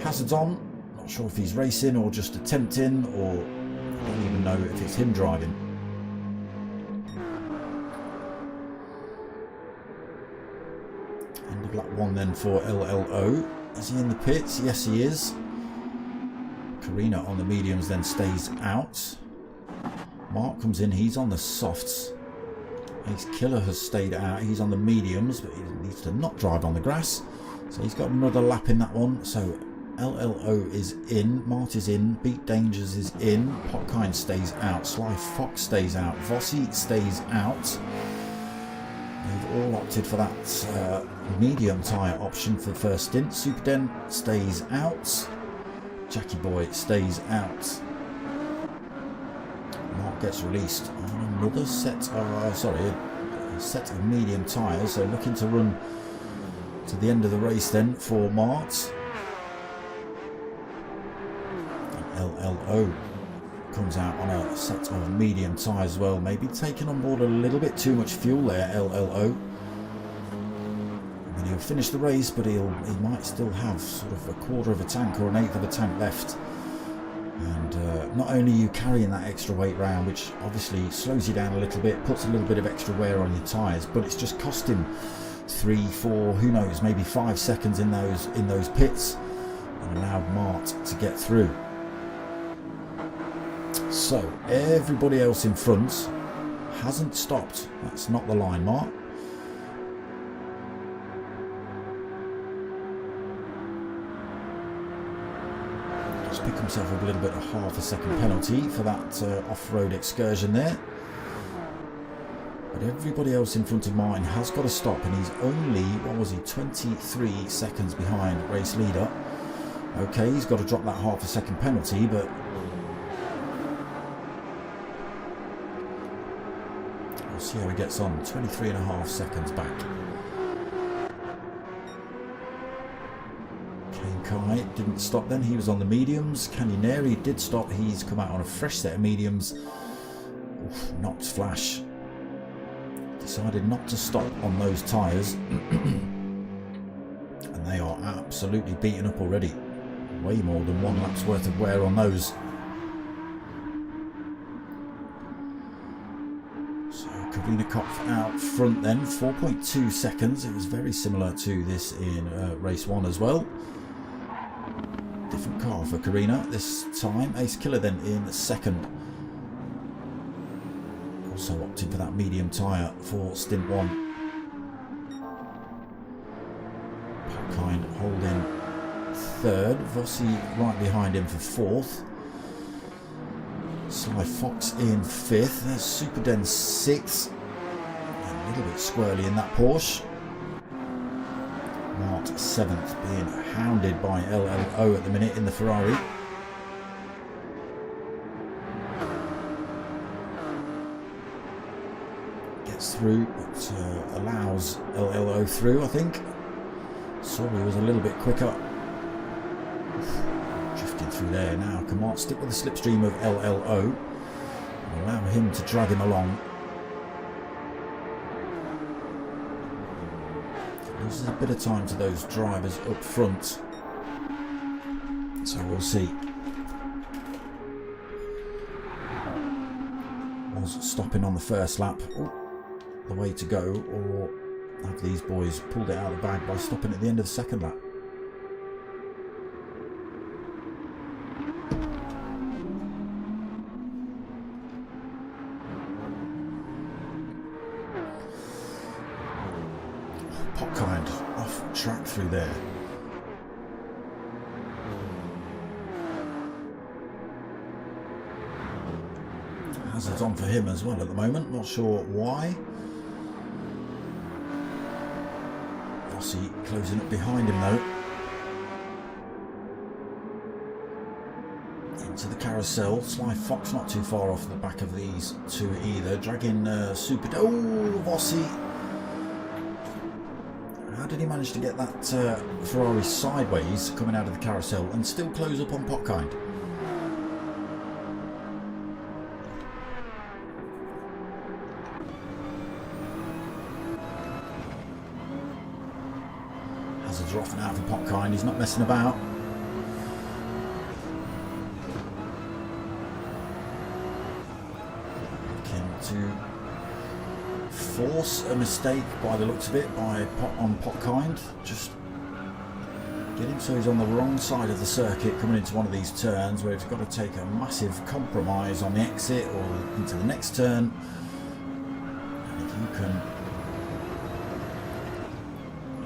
hazards on. Not sure if he's racing or just attempting, or I don't even know if it's him driving. End of lap 1 then for LLO. Is he in the pits? Yes, he is. Karina on the mediums then stays out. Mark comes in, he's on the softs. Ace Killer has stayed out, he's on the mediums, but he needs to not drive on the grass. So he's got another lap in that one. So LLO is in, Mart is in, Beat Dangers is in, Potkind stays out, Sly Fox stays out, Vossi stays out. They've all opted for that medium tyre option for the first stint. Superden stays out. Jackie Boy stays out. Mark gets released on another set of, a set of medium tyres. So looking to run to the end of the race then for Mart. And LLO comes out on a set of medium tyres as well, maybe taking on board a little bit too much fuel there, LLO. I mean, he'll finish the race, but he might still have sort of a quarter of a tank or an eighth of a tank left. And not only are you carrying that extra weight round, which obviously slows you down a little bit, puts a little bit of extra wear on your tyres, but it's just cost him 3, 4, who knows, maybe 5 seconds in those pits, and allowed Mart to get through. So everybody else in front hasn't stopped. That's not the line, Mart. Just pick himself up a little bit of half a second penalty for that off-road excursion there. But everybody else in front of Martin has got to stop, and he's only, what was he, 23 seconds behind race leader. Okay, he's got to drop that half a second penalty, but we'll see how he gets on. 23.5 seconds back. Kane Kai didn't stop then, he was on the mediums. Canyoneri did stop, he's come out on a fresh set of mediums. Oof, Knox Flash decided not to stop on those tyres. And they are absolutely beaten up already. Way more than 1 lap's worth of wear on those. So Karina Kopf out front then, 4.2 seconds. It was very similar to this in race 1 as well. Different car for Karina this time. Ace Killer then in second. Also opting for that medium tyre for stint 1. Kind holding third, Vossi right behind him for fourth. Sly Fox in fifth. There's Superden sixth. A little bit squirrely in that Porsche. Mart seventh, being hounded by LLO at the minute in the Ferrari. Gets through, but allows LLO through, I think. Sorry, was a little bit quicker. Drifting through there now. Can't stick with the slipstream of LLO and allow him to drag him along. Loses a bit of time to those drivers up front. So we'll see. Was stopping on the first lap the way to go, or have these boys pulled it out of the bag by stopping at the end of the second lap? Potkind off track through there. Hazard's on for him as well at the moment, not sure why. Vossi closing up behind him though. Into the carousel. Sly Fox not too far off the back of these two either. Dragging Super... Oh, Vossi! How did he manage to get that Ferrari sideways coming out of the carousel and still close up on Potkind? Hazards are off now for Potkind, he's not messing about. Looking to force a mistake by the looks of it on Potkind. Just get him so he's on the wrong side of the circuit coming into one of these turns where he's got to take a massive compromise on the exit or into the next turn. And if you can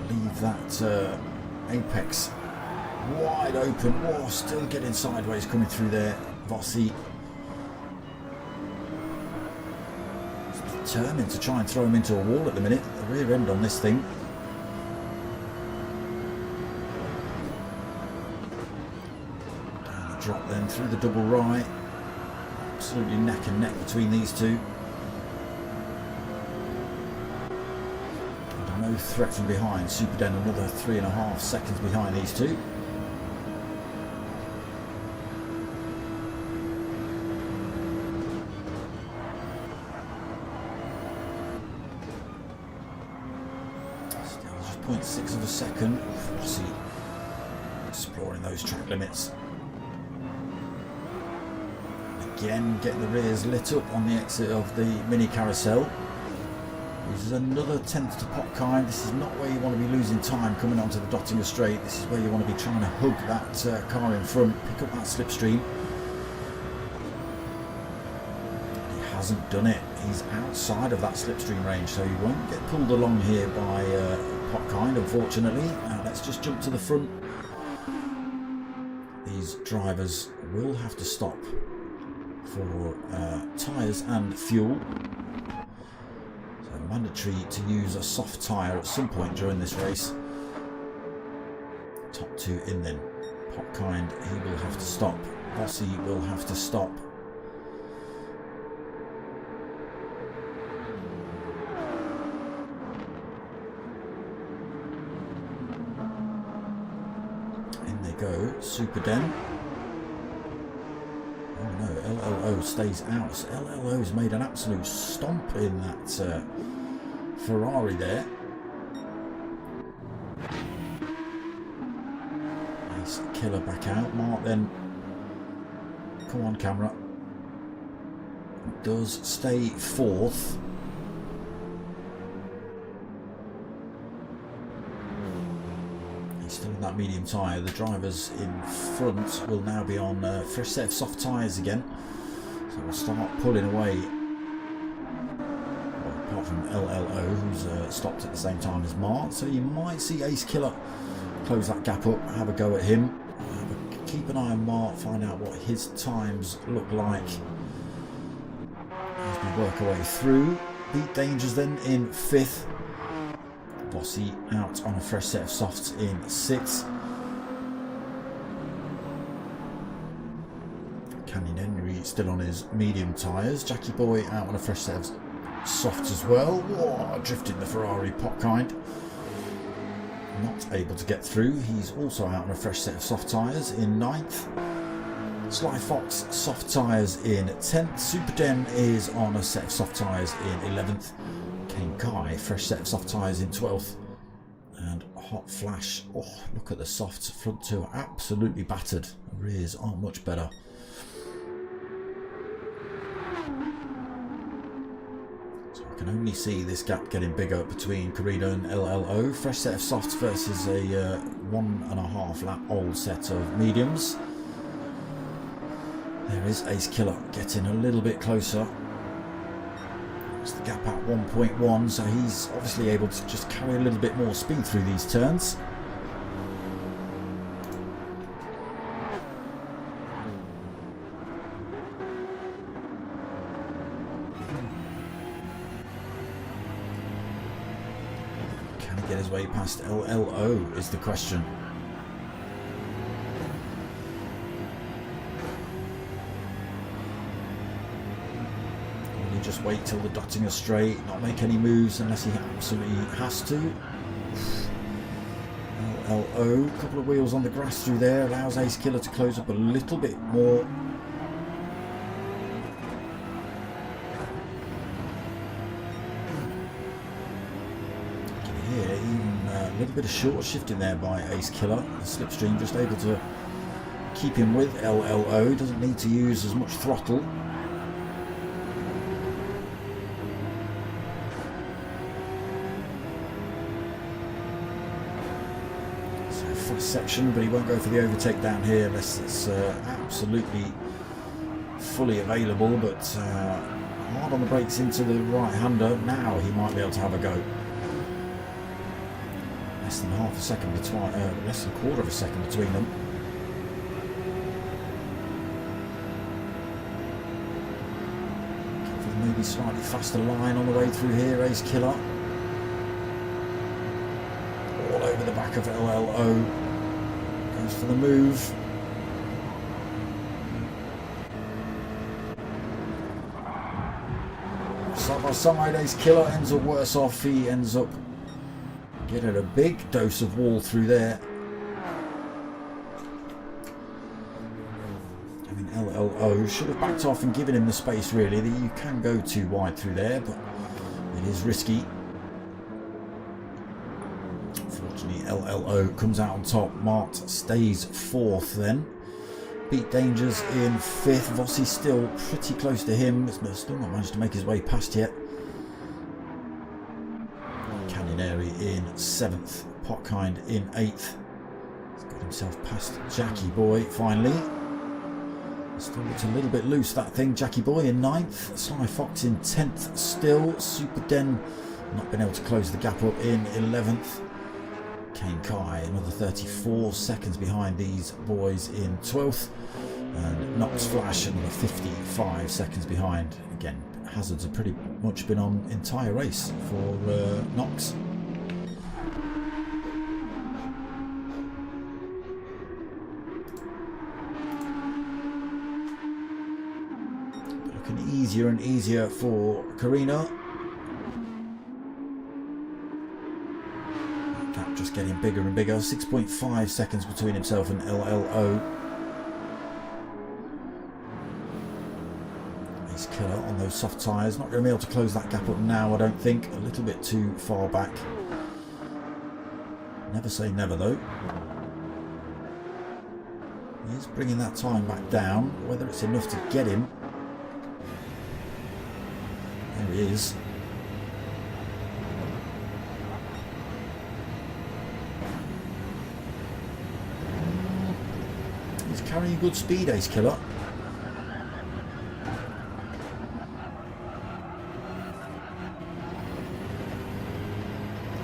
leave that apex wide open, oh, still getting sideways coming through there, Vossi. Determined to try and throw him into a wall at the minute, the rear end on this thing. Down the drop then through the double right, absolutely neck and neck between these two. And no threat from behind. Superden another 3.5 seconds behind these two. Still just 0.6 of a second. See, exploring those track limits. Again, getting the rears lit up on the exit of the mini carousel. This is another 10th to Potkind. This is not where you want to be losing time coming onto the Dottinger Straight. This is where you want to be trying to hug that car in front, pick up that slipstream. He hasn't done it. He's outside of that slipstream range, so he won't get pulled along here by Potkind, unfortunately. Let's just jump to the front. These drivers will have to stop for tyres and fuel. So mandatory to use a soft tyre at some point during this race. Top two in then. Potkind, he will have to stop. Vossi will have to stop. In they go, Superden. Oh no, LLO stays out. So LLO's made an absolute stomp in that Ferrari there. Killer back out. Mark then, come on camera, does stay fourth. He's still in that medium tyre. The drivers in front will now be on a fresh set of soft tyres again. So we'll start pulling away. Well, apart from LLO, who's stopped at the same time as Mark. So you might see Ace Killer close that gap up, have a go at him. Keep an eye on Mark, find out what his times look like as we work our way through. Beat Dangers then in 5th. Bossy out on a fresh set of softs in 6th. Canyon Henry still on his medium tyres. Jackie Boy out on a fresh set of softs as well. Whoa, drifting the Ferrari Potkind. Not able to get through. He's also out on a fresh set of soft tyres in 9th. Sly Fox soft tyres in 10th. Super Den is on a set of soft tyres in 11th. Kane Kai fresh set of soft tyres in 12th. And Hot Flash, oh look at the softs, front two are absolutely battered. The rears aren't much better. Can only see this gap getting bigger between Carino and LLO. Fresh set of softs versus a 1.5 lap old set of mediums. There is Ace Killer getting a little bit closer. It's the gap at 1.1, so he's obviously able to just carry a little bit more speed through these turns. Get his way past LLO is the question. Will he just wait till the dotting is straight, not make any moves unless he absolutely has to? LLO, a couple of wheels on the grass through there, allows Ace Killer to close up a little bit more. A little bit of short shifting there by Ace Killer. The slipstream just able to keep him with LLO. Doesn't need to use as much throttle. So fast section, but he won't go for the overtake down here unless it's absolutely fully available. But hard on the brakes into the right-hander. Now he might be able to have a go. Less than half a second between, less than a quarter of a second between them. Maybe slightly faster line on the way through here. Ace Killer all over the back of LLO. Goes for the move. Side by side, Ace Killer ends up worse off. He ends up getting a big dose of wall through there. I mean, LLO should have backed off and given him the space, really. That you can go too wide through there, but it is risky. Unfortunately, LLO comes out on top. Mart stays 4th then. Beat Dangers in 5th. Vossi still pretty close to him, but still not managed to make his way past yet. In 7th, Potkind in 8th. He's got himself past Jackie Boy finally. Still looks a little bit loose, that thing. Jackie Boy in 9th, Sly Fox in 10th still. Super Den not been able to close the gap up in 11th. Kane Kai another 34 seconds behind these boys in 12th. And Knox Flash another 55 seconds behind. Again, hazards have pretty much been on entire race for Knox. Looking easier and easier for Carino. Gap just getting bigger and bigger. 6.5 seconds between himself and LLO. Ace Killer on those soft tyres. Not going to be able to close that gap up now, I don't think. A little bit too far back. Never say never, though. He's bringing that time back down. Whether it's enough to get him. There he is. He's carrying good speed, Ace Killer.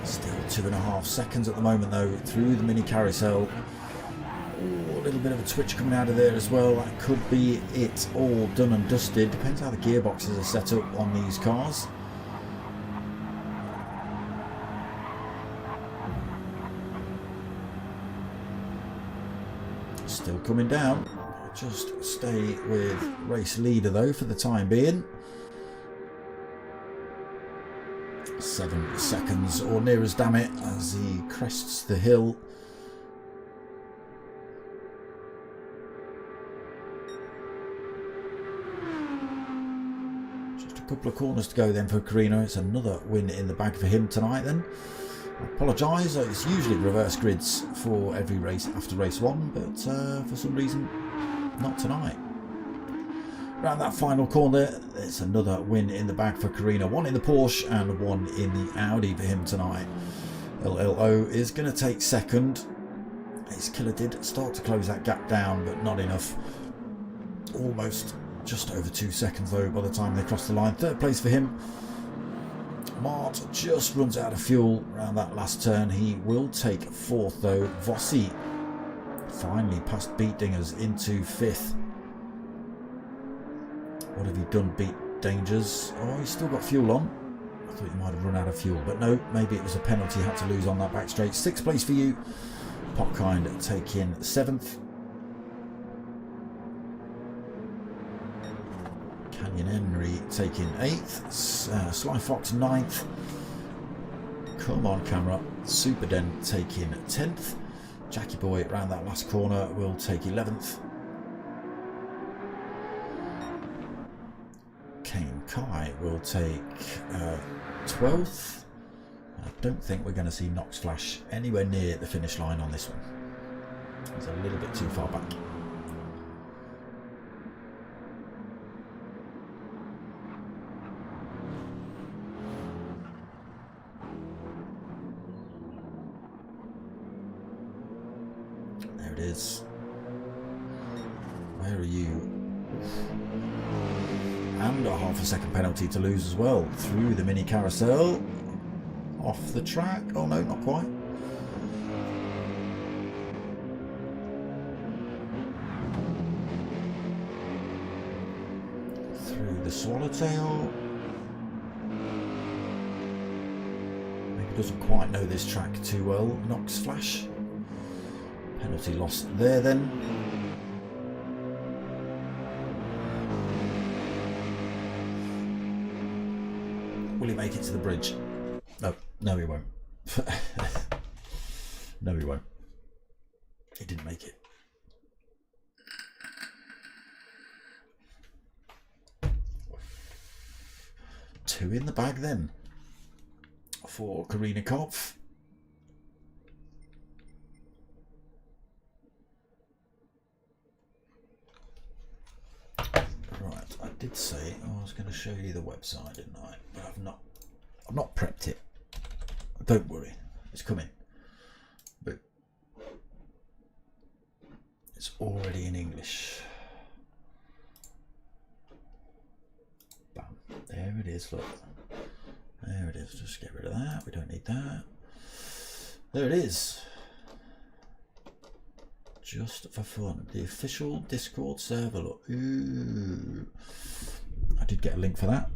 Still 2.5 seconds at the moment though, through the mini carousel. Ooh, a little bit of a twitch coming out of there as well. That could be it all done and dusted. Depends how the gearboxes are set up on these cars. Still coming down. Just stay with race leader though for the time being. 7 seconds or near as damn it as he crests the hill. Just a couple of corners to go then for Carino. It's another win in the bag for him tonight then. I apologise, it's usually reverse grids for every race after race 1, but for some reason not tonight. Around that final corner, it's another win in the bag for Carino. 1 in the Porsche and 1 in the Audi for him tonight. LLO is going to take second. Ace Killer did start to close that gap down, but not enough. Almost just over 2 seconds though by the time they cross the line. Third place for him. Mart just runs out of fuel around that last turn. He will take 4th though. Vossi finally past Beat Dingers into 5th. What have you done, Beat Dangers? Oh, he's still got fuel on. I thought he might have run out of fuel, but no, maybe it was a penalty he had to lose on that back straight. 6th place for you. Popkind taking 7th. Canyon Henry taking 8th. Sly Fox 9th. Come on, camera. Super Den taking 10th. Jackie Boy around that last corner will take 11th. Kane Kai will take 12th. I don't think we're going to see Knox Flash anywhere near the finish line on this one. He's a little bit too far back. There it is. Where are you? And a ½ second penalty to lose as well through the mini carousel. Off the track. Oh no, not quite. Through the swallowtail. Maybe doesn't quite know this track too well. Knox Flash. Penalty lost there then. Will he make it to the bridge? No, no he won't. No he won't. He didn't make it. Two in the bag then for Karinikov. I did say I was going to show you the website, didn't I? But I've not prepped it. Don't worry, it's coming. But it's already in English. Bam. There it is, look. There it is. Just get rid of that. We don't need that. There it is. Just for fun, the official Discord server. Look, ooh, I did get a link for that.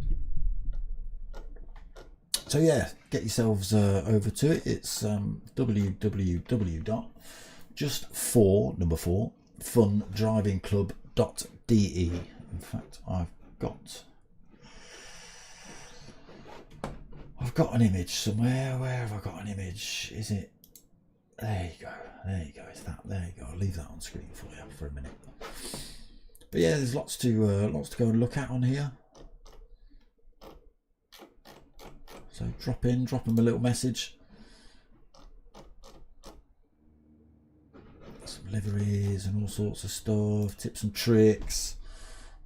So yeah, get yourselves over to it. It's www.just4fundrivingclub.de. In fact, I've got an image somewhere. Where have I got an image? Is it? There you go. There you go. It's that. There you go. I'll leave that on screen for you for a minute. But yeah, there's lots to go and look at on here. So drop them a little message. Some liveries and all sorts of stuff, tips and tricks.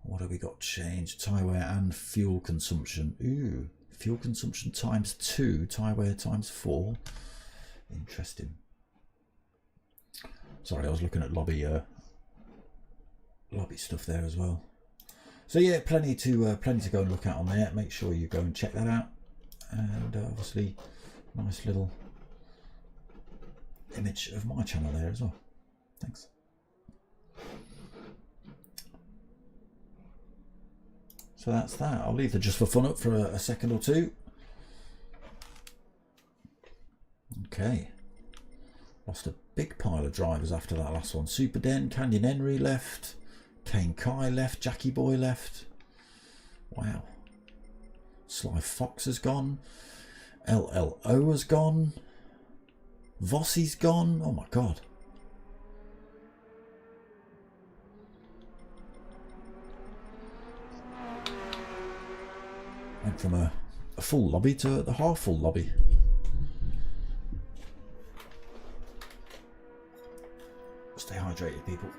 What have we got changed? Tyre wear and fuel consumption. Ooh, fuel consumption ×2, tyre wear ×4. Interesting. Sorry, I was looking at lobby stuff there as well. So yeah, plenty to go and look at on there. Make sure you go and check that out. And obviously, nice little image of my channel there as well. Thanks. So that's that. I'll leave the Just for Fun up for a second or two. Okay. Lost a big pile of drivers after that last one. Super Den, Canyon Henry left. Kane Kai left. Jackie Boy left. Wow. Sly Fox has gone. LLO has gone. Vossi's gone. Oh my god. Went from a full lobby to the half full lobby. Stay hydrated, people.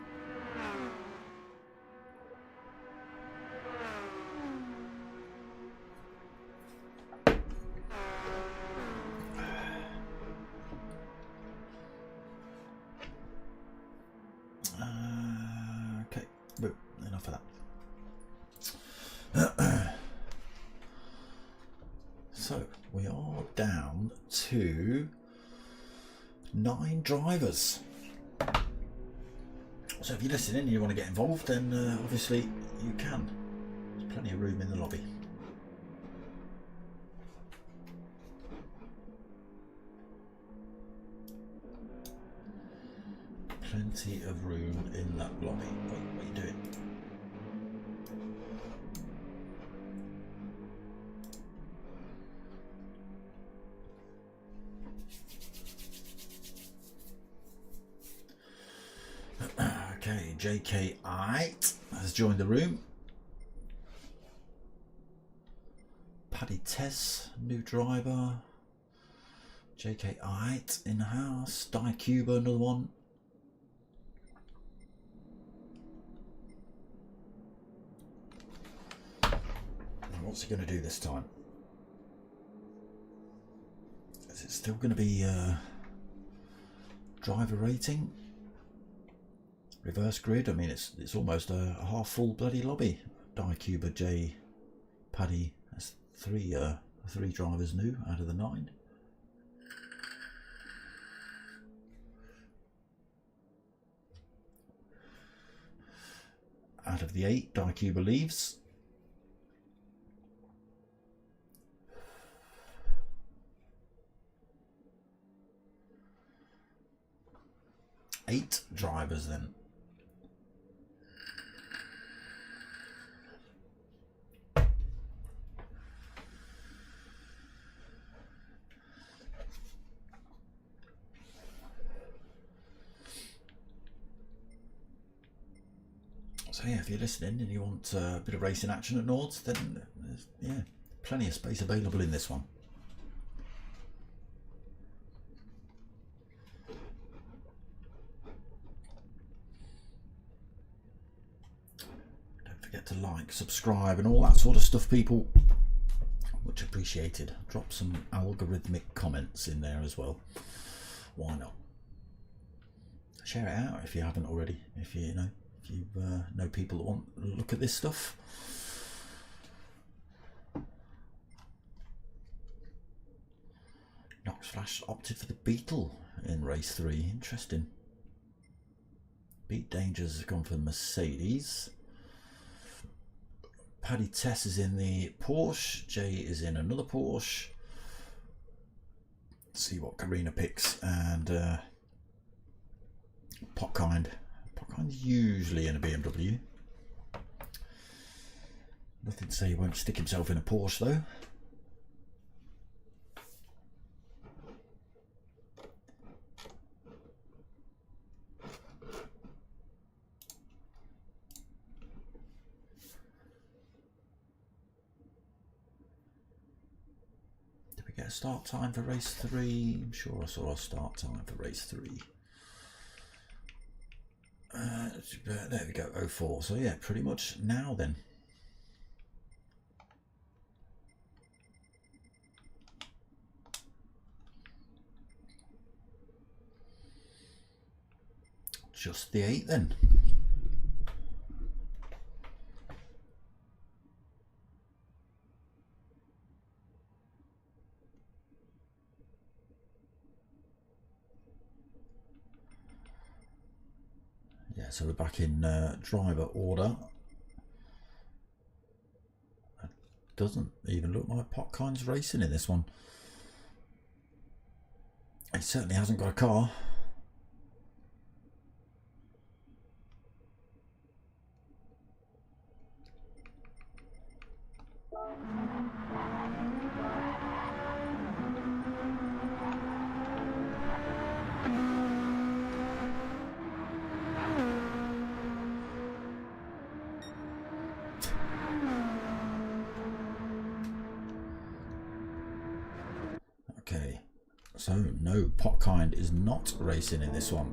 Okay, enough of that. So we are down to 9 drivers. So if you're listening and you want to get involved, then obviously you can. There's plenty of room in the lobby. Plenty of room in that lobby. What are you doing? Okay, JK8 has joined the room. Paddy Tess, new driver. JK8 in the house. Die Cuba, another one. And what's he going to do this time? Is it still going to be driver rating? Reverse grid. I mean, it's almost a half full bloody lobby. Die Cuba, J, Paddy. That's three drivers new out of the 9. Out of the 8, Die Cuba leaves. Eight drivers then. So yeah, if you're listening and you want a bit of racing action at Nords, then there's, yeah, plenty of space available in this one. Don't forget to like, subscribe and all that sort of stuff, people. Much appreciated. Drop some algorithmic comments in there as well. Why not? Share it out if you haven't already. If you know people that want to look at this stuff. Knox Flash opted for the Beetle in race 3. Interesting. Beat Dangers has gone for the Mercedes. Paddy Tess is in the Porsche. Jay is in another Porsche. Let's see what Karina picks. And Potkind. Potkind's usually in a BMW. Nothing to say he won't stick himself in a Porsche though. Did we get a start time for race 3? I'm sure I saw a start time for race 3. There we go, 04. So yeah, pretty much now then. Just the 8 then. Yeah, so we're back in driver order. It doesn't even look like Potkine's racing in this one. He certainly hasn't got a car. Okay, so no, Potkine is not racing in this one.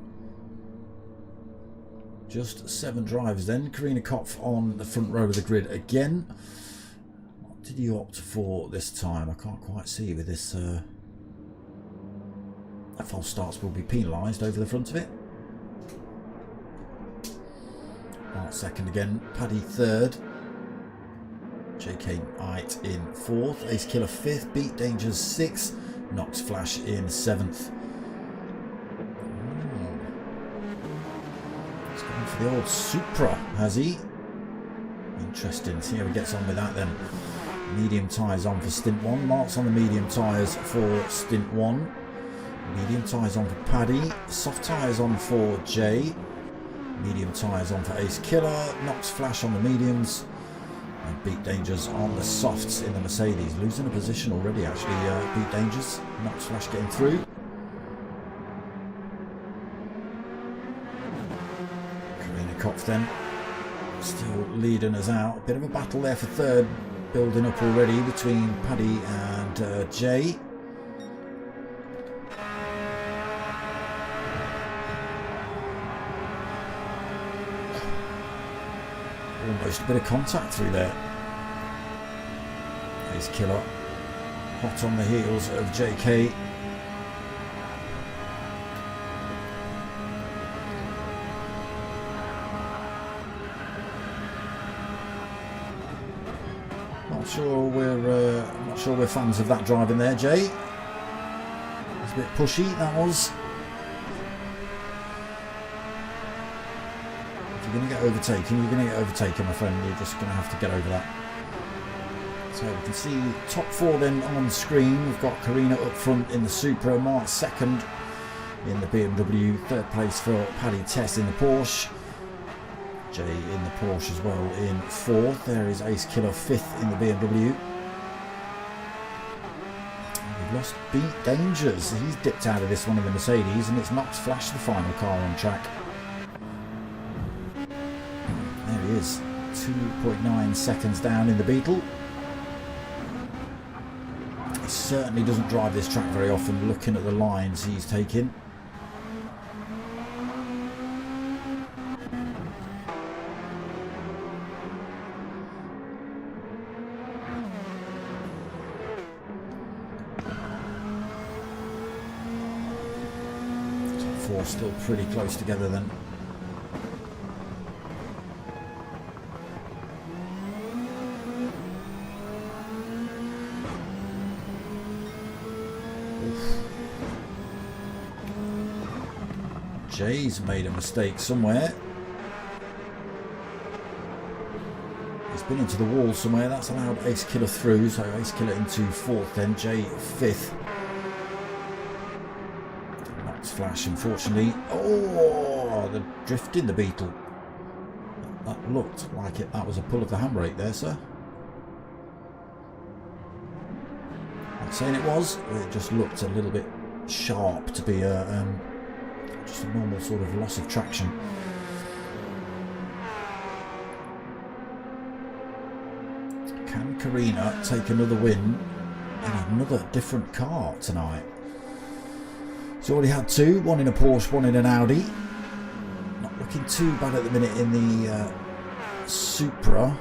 Just 7 drivers then. Karina Kopf on the front row of the grid again. What did you opt for this time? I can't quite see with this. False starts will be penalised over the front of it. Art second again. Paddy third. JK Knight in 4th. Ace Killer 5th. Beat Dangers 6th. Knox Flash in 7th. He's going for the old Supra, has he? Interesting. See how he gets on with that then. Medium tyres on for stint 1. Mark's on the medium tyres for stint 1. Medium tyres on for Paddy. Soft tyres on for Jay. Medium tyres on for Ace Killer. Knox Flash on the mediums. And Beat Dangers on the softs in the Mercedes. Losing a position already, actually, Beat Dangers. Knox Flash getting through. Karina Kopf then. Still leading us out. A bit of a battle there for third. Building up already between Paddy and Jay. Almost a bit of contact through there. Ace Killer hot on the heels of JK. Not sure we're fans of that driving there, Jay. It's a bit pushy, that was. You're going to get overtaken, my friend. You're just going to have to get over that. So we can see top 4 then on screen. We've got Karina up front in the Supra, Mark second in the BMW, third place for Paddy Tess in the Porsche, Jay in the Porsche as well in 4th. There is Ace Killer 5th in the BMW. We've lost Beat Dangers. He's dipped out of this one in the Mercedes, and it's Knox Flash, the final car on track. There he is, 2.9 seconds down in the Beetle. He certainly doesn't drive this track very often, looking at the lines he's taking. Top 4 still pretty close together then. Jay's made a mistake somewhere. He's been into the wall somewhere. That's allowed Ace Killer through. So Ace Killer into 4th then. Jay 5th. Knox Flash, unfortunately. Oh, the drift in the Beetle. That looked like it. That was a pull of the handbrake there, sir. Not saying it was. It just looked a little bit sharp to be just a normal sort of loss of traction. Can Karina take another win in another different car tonight? She's already had 2, one in a Porsche, one in an Audi. Not looking too bad at the minute in the Supra.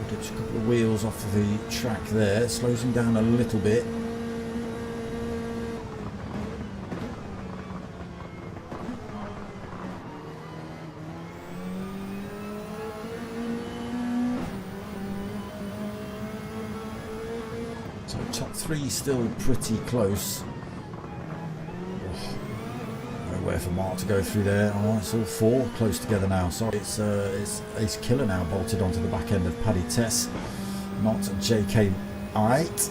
Dips a couple of wheels off of the track there, slows him down a little bit. So top three still pretty close. Nowhere for Mark to go through there. Oh, it's all four close together now. Sorry, it's Ace Killer now bolted onto the back end of Paddy Tess, not JK Eight.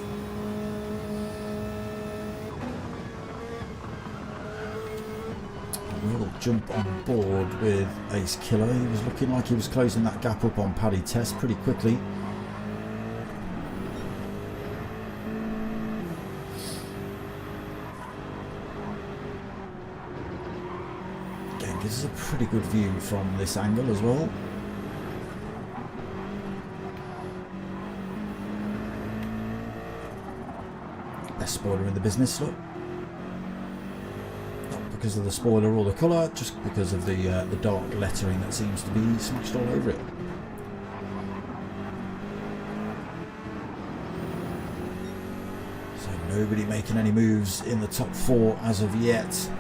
We'll jump on board with Ace Killer. He was looking like he was closing that gap up on Paddy Tess pretty quickly. This is a pretty good view from this angle as well. Best spoiler in the business, look. Not because of the spoiler or the colour, just because of the dark lettering that seems to be smashed all over it. So nobody making any moves in the top four as of yet.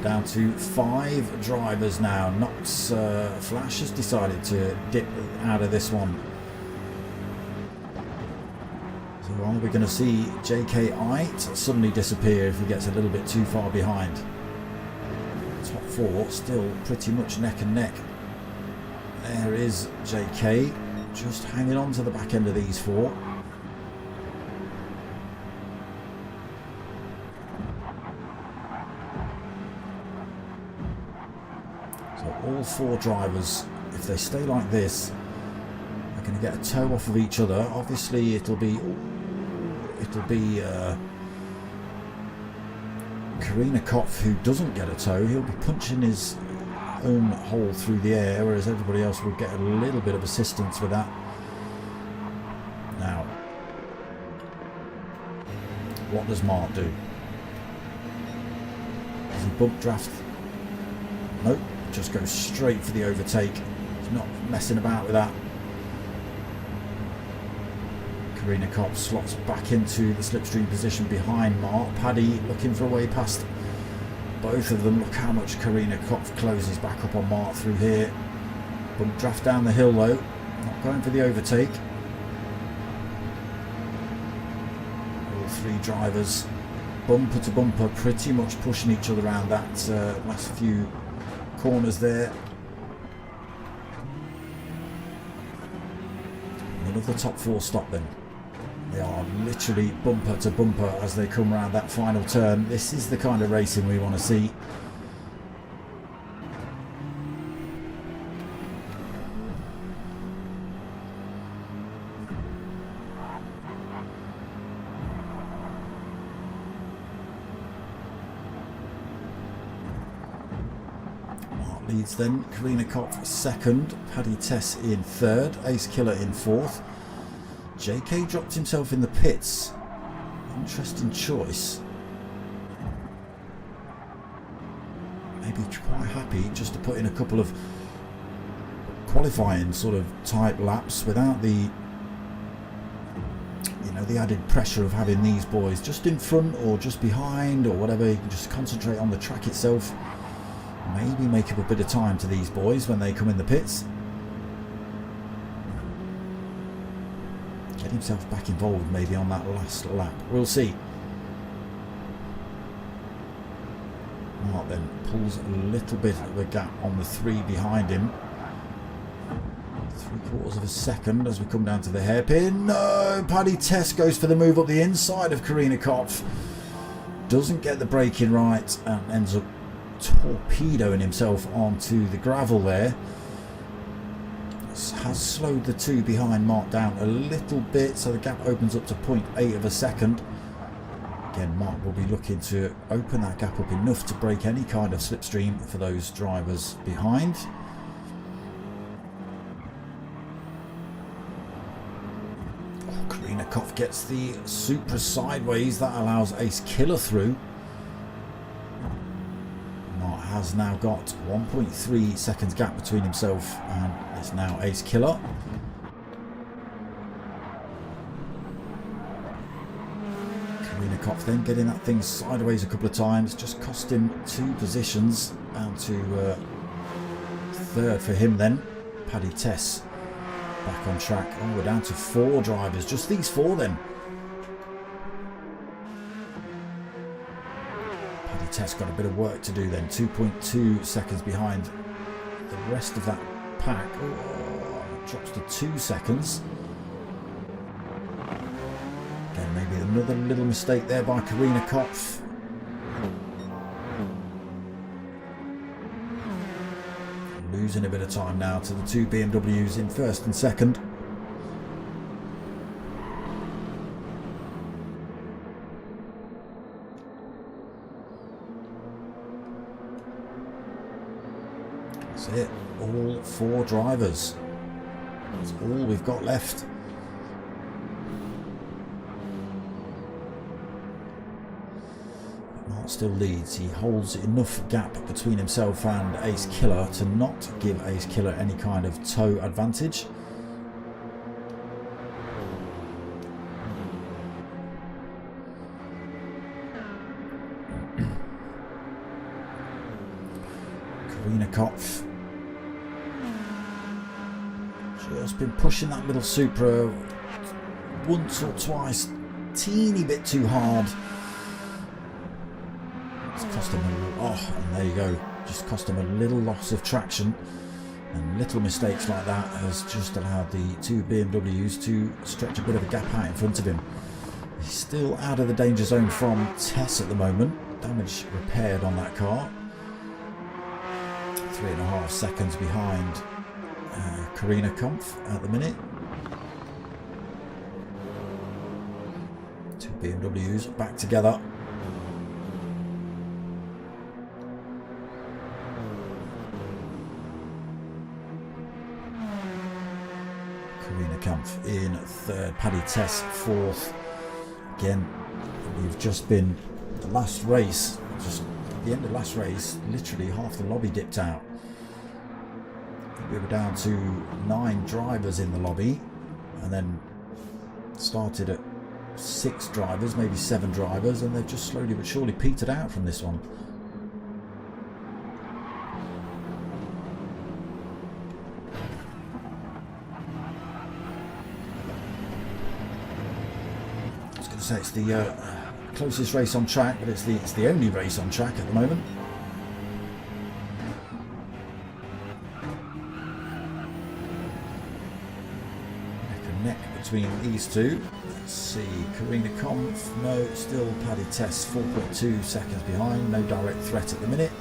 Down to 5 drivers now. Knox Flash has decided to dip out of this one. So are we going to see JK Eight suddenly disappear if he gets a little bit too far behind? Top 4 still pretty much neck and neck. There is JK just hanging on to the back end of these 4. All 4 drivers, if they stay like this, are going to get a toe off of each other. Obviously it'll be Karina Kopf who doesn't get a toe. He'll be punching his own hole through the air, whereas everybody else will get a little bit of assistance with that. Now, what does Mark do? Does he bump draft? Nope. Just goes straight for the overtake. He's not messing about with that. Karina Kopf slots back into the slipstream position behind Mark. Paddy looking for a way past both of them. Look how much Karina Kopf closes back up on Mark through here. Bump draft down the hill though. Not going for the overtake. All 3 drivers bumper to bumper, pretty much pushing each other around that last few corners there. None of the top 4 stop then. They are literally bumper to bumper as they come around that final turn. This is the kind of racing we want to see. Leads then, Karina Kopf second, Paddy Tess in third, Ace Killer in fourth. JK dropped himself in the pits. Interesting choice. Maybe quite happy just to put in a couple of qualifying sort of type laps without the the added pressure of having these boys just in front or just behind or whatever. You can just concentrate on the track itself. Maybe make up a bit of time to these boys when they come in the pits. Get himself back involved maybe on that last lap. We'll see. Mark then pulls a little bit of a gap on the 3 behind him. 3/4 of a second as we come down to the hairpin. No! Paddy Tess goes for the move up the inside of Karina Kopf. Doesn't get the braking right and ends up torpedoing himself onto the gravel there. Has slowed the 2 behind Mark down a little bit, so the gap opens up to 0.8 of a second. Again, Mark will be looking to open that gap up enough to break any kind of slipstream for those drivers behind. Oh, Karina Kopf gets the Supra sideways. That allows Ace Killer through. Mark has now got 1.3 seconds gap between himself and it's now Ace Killer. Kopf then getting that thing sideways a couple of times, just cost him 2 positions, down to 3rd for him then. Paddy Tess back on track. Oh, we're down to 4 drivers, just these 4 then. Paddy Tess got a bit of work to do then, 2.2 seconds behind the rest of that pack. Oh, it drops to 2 seconds. Again, maybe another little mistake there by Karina Kopf. Losing a bit of time now to the 2 BMWs in 1st and 2nd. That's it, all 4 drivers. That's all we've got left. Still leads. He holds enough gap between himself and Ace Killer to not give Ace Killer any kind of toe advantage. Karina Kopf just been pushing that little Supra once or twice, teeny bit too hard. Cost him and there you go, just cost him a little loss of traction, and little mistakes like that has just allowed the 2 BMWs to stretch a bit of a gap out in front of him. He's still out of the danger zone from Tess at the moment. Damage repaired on that car. 3.5 seconds behind Karina Kopf at the minute. 2 BMWs back together. Karina Kopf in 3rd, Paddy Tess 4th. Again, we've just been the last race, just at the end of the last race, literally half the lobby dipped out. We were down to 9 drivers in the lobby, and then started at 6 drivers, maybe 7 drivers, and they've just slowly but surely petered out from this one. So it's the closest race on track, but it's the only race on track at the moment. Neck and neck between these 2. Let's see, Karina Kopf, no, still Paddy Tess 4.2 seconds behind, no direct threat at the minute.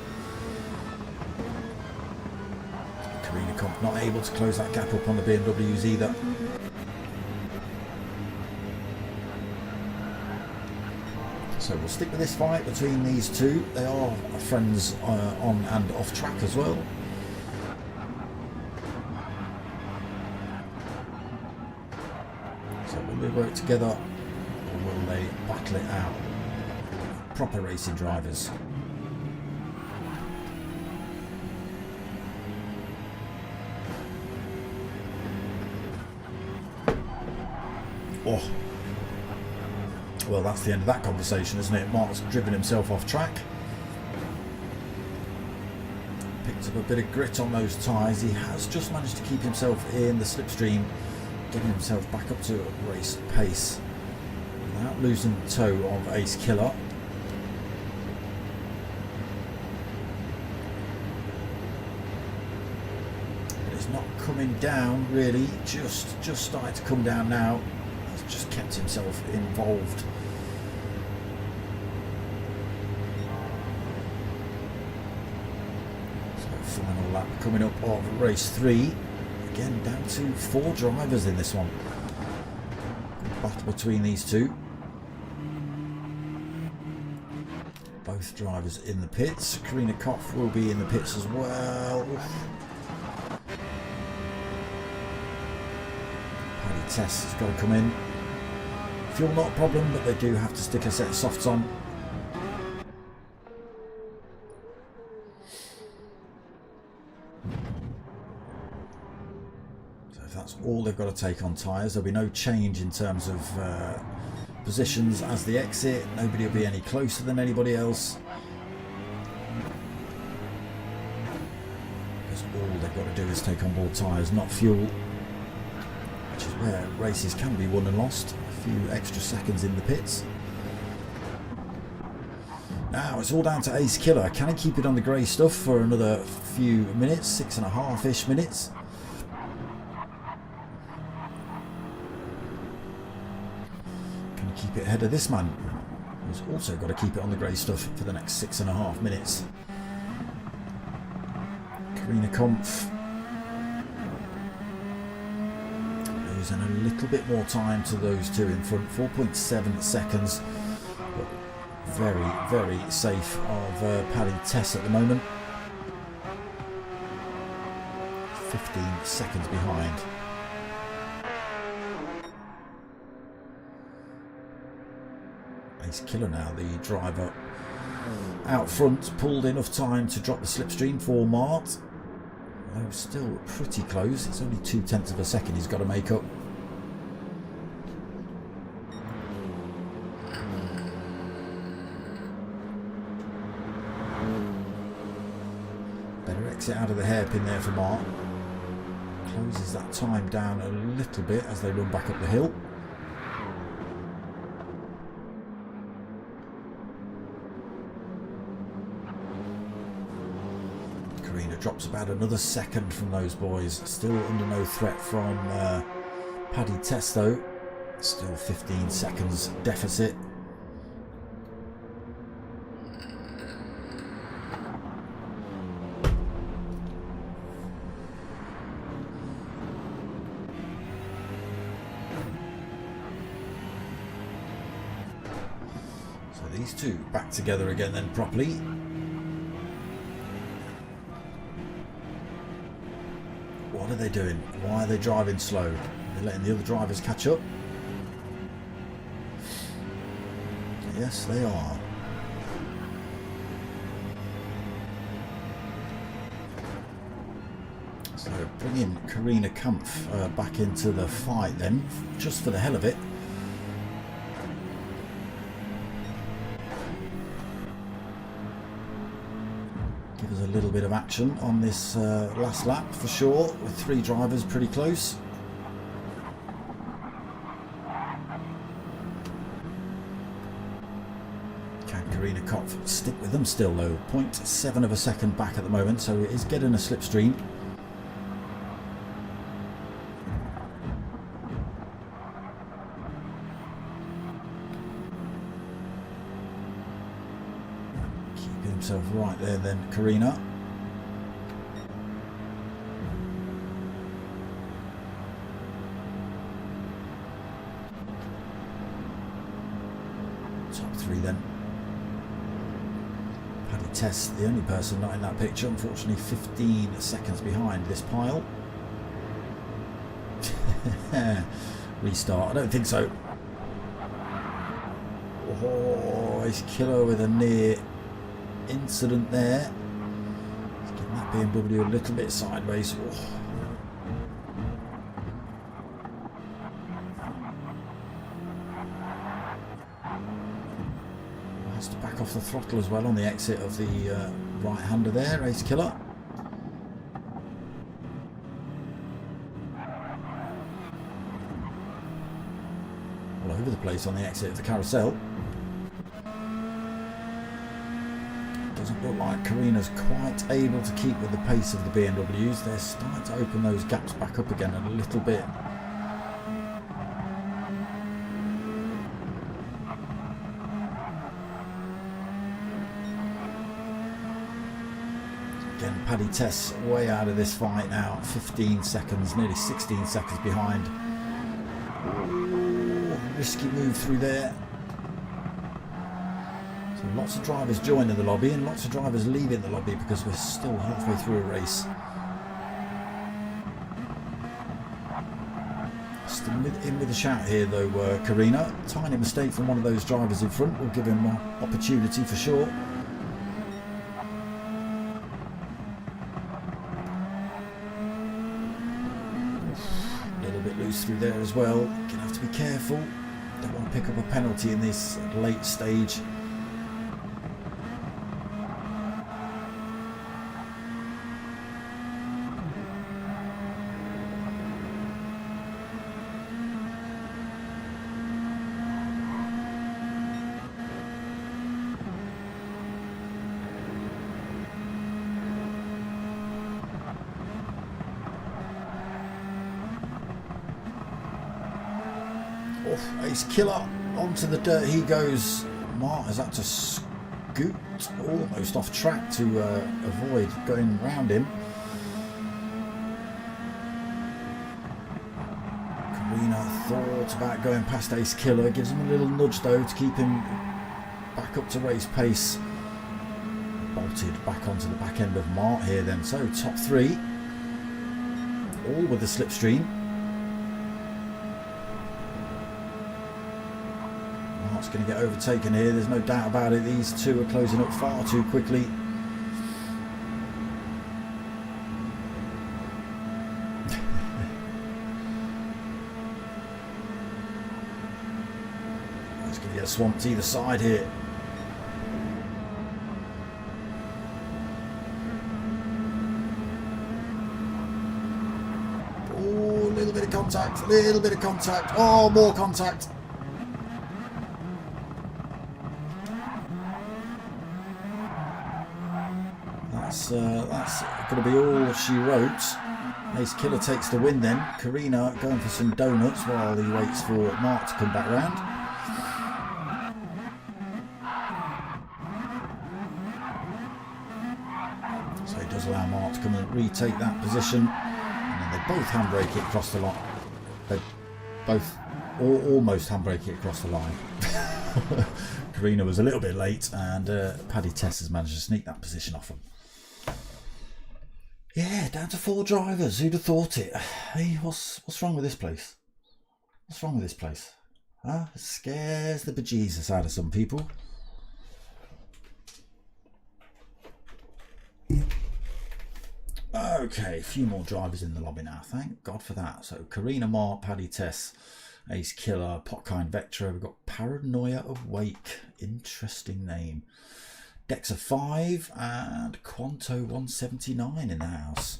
Karina Kopf not able to close that gap up on the BMWs either. So we'll stick with this fight between these 2. They are friends on and off track as well. So will they work together or will they battle it out? Proper racing drivers. Oh. Well, that's the end of that conversation, isn't it? Mark's driven himself off track. Picked up a bit of grit on those tyres. He has just managed to keep himself in the slipstream, getting himself back up to race pace without losing the toe of Ace Killer. But it's not coming down really, just starting to come down now. He's just kept himself involved. Final lap coming up of race 3. Again, down to 4 drivers in this one. Good battle between these 2. Both drivers in the pits. Karina Kopf will be in the pits as well. Paddy Tess has got to come in. Fuel not a problem, but they do have to stick a set of softs on. So if that's all they've got to take on tyres, there'll be no change in terms of positions as they exit. Nobody will be any closer than anybody else, because all they've got to do is take on board tyres, not fuel, which is where races can be won and lost. A few extra seconds in the pits. Now it's all down to Ace Killer. Can he keep it on the grey stuff for another few minutes, 6.5-ish minutes? Can he keep it ahead of this man, who's also got to keep it on the grey stuff for the next 6.5 minutes? Karina Kampf losing a little bit more time to those two in front, 4.7 seconds. But very, very safe of Paddy Tess at the moment. 15 seconds behind. Ace Killer now, the driver out front, pulled enough time to drop the slipstream for Mart. Though still pretty close, it's only 0.2 of a second he's got to make up. Better exit out of the hairpin there for Mart. Closes that time down a little bit as they run back up the hill. Karina drops about another second from those boys. Still under no threat from Paddy Tess though. Still 15 seconds deficit. So these two back together again then properly. What are they doing? Why are they driving slow? They're letting the other drivers catch up? Yes, they are. So bringing Karina Kampf back into the fight then, just for the hell of it. Give us a little bit of action on this last lap for sure, with three drivers pretty close. Can Karina Kampf stick with them still though? 0.7 of a second back at the moment, so it is getting a slipstream. Himself right there then, Karina. Top three then. Paddy Tess, the only person not in that picture, unfortunately 15 seconds behind this pile. Restart, I don't think so. Oh, he's Killer with a near incident there. He's getting that BMW a little bit sideways. Oh. Has to back off the throttle as well on the exit of the right-hander there, Ace Killer. All over the place on the exit of the carousel. Doesn't look like Karina's quite able to keep with the pace of the BMWs. They're starting to open those gaps back up again a little bit. Again, Paddy Tess way out of this fight now. 15 seconds, nearly 16 seconds behind. Ooh, risky move through there. Lots of drivers joining the lobby and lots of drivers leaving the lobby because we're still halfway through a race. Just in with a shout here though, Karina. Tiny mistake from one of those drivers in front will give him opportunity for sure. A little bit loose through there as well. Gonna have to be careful. Don't want to pick up a penalty in this late stage. Ace Killer onto the dirt he goes. Mart has had to scoot almost off track to avoid going round him. Karina thought about going past Ace Killer, gives him a little nudge though to keep him back up to race pace. Bolted back onto the back end of Mart here then, so top three, all with the slipstream. Going to get overtaken here, there's no doubt about it. These two are closing up far too quickly. It's going to get swamped either side here. Oh, a little bit of contact, oh, more contact. That's going to be all she wrote. Ace Killer takes the win then. Karina going for some donuts while he waits for Mark to come back round. So he does allow Mark to come and retake that position. And then they both handbrake it across the line. They both almost handbrake it across the line. Karina was a little bit late and Paddy Tess has managed to sneak that position off him. Yeah, down to 4 drivers. Who'd have thought it? Hey, what's wrong with this place? What's wrong with this place? Huh? It scares the bejesus out of some people. Okay, a few more drivers in the lobby now. Thank God for that. So Karina, Mark, Paddy Tess, Ace Killer, Potkind Vectra. We've got Paranoia of Wake. Interesting name. Dexa 5 and Quanto 179 in the house.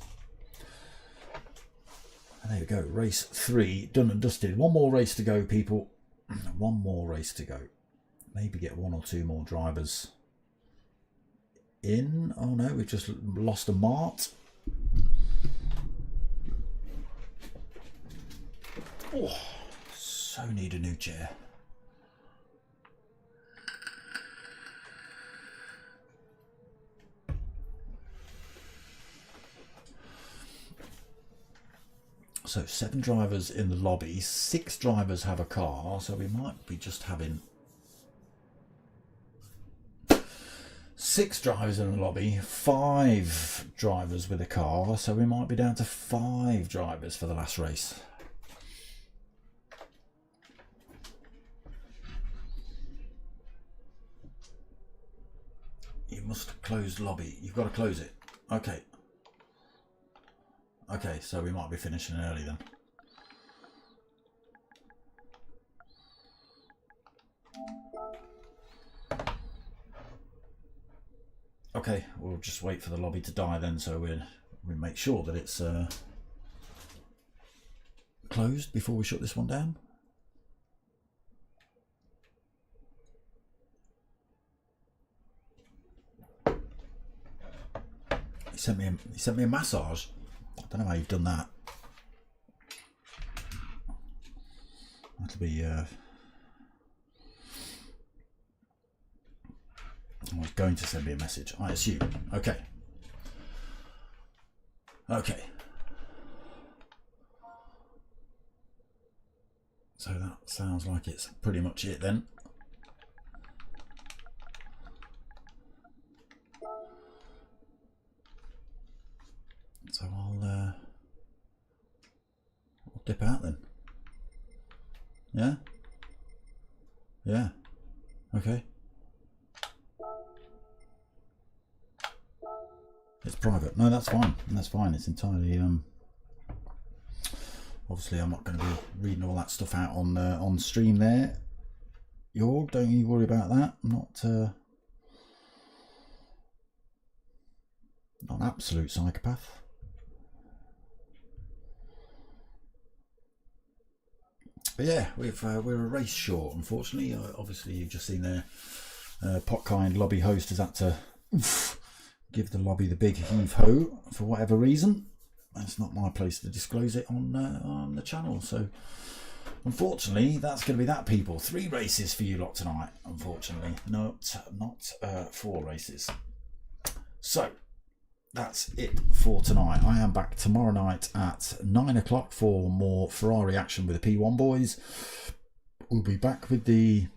And there we go, race 3 done and dusted. One more race to go, people. One more race to go. Maybe get 1 or 2 more drivers in. Oh no, we've just lost a Mart. Oh, so need a new chair. So 7 drivers in the lobby, 6 drivers have a car, so we might be just having 6 drivers in the lobby, 5 drivers with a car, so we might be down to 5 drivers for the last race. You must close lobby. You've got to close it. Okay. Okay, so we might be finishing early then. Okay, we'll just wait for the lobby to die then, so we make sure that it's closed before we shut this one down. He sent me a massage. I don't know how you've done that. That'll be I was going to send me a message, I assume. Okay. Okay. So that sounds like it's pretty much it then. So I'll dip out then. Yeah? Yeah. Okay. It's private. No, that's fine. That's fine. It's entirely obviously I'm not going to be reading all that stuff out on stream there. Jorg, don't you worry about that. I'm not an absolute psychopath. But yeah, we're a race short, unfortunately. Obviously, you've just seen there. Potkind lobby host has had to give the lobby the big heave ho for whatever reason. It's not my place to disclose it on the channel. So, unfortunately, that's going to be that, people. 3 races for you lot tonight. Unfortunately, not 4 races. So. That's it for tonight. I am back tomorrow night at 9 o'clock for more Ferrari action with the P1 boys. We'll be back with the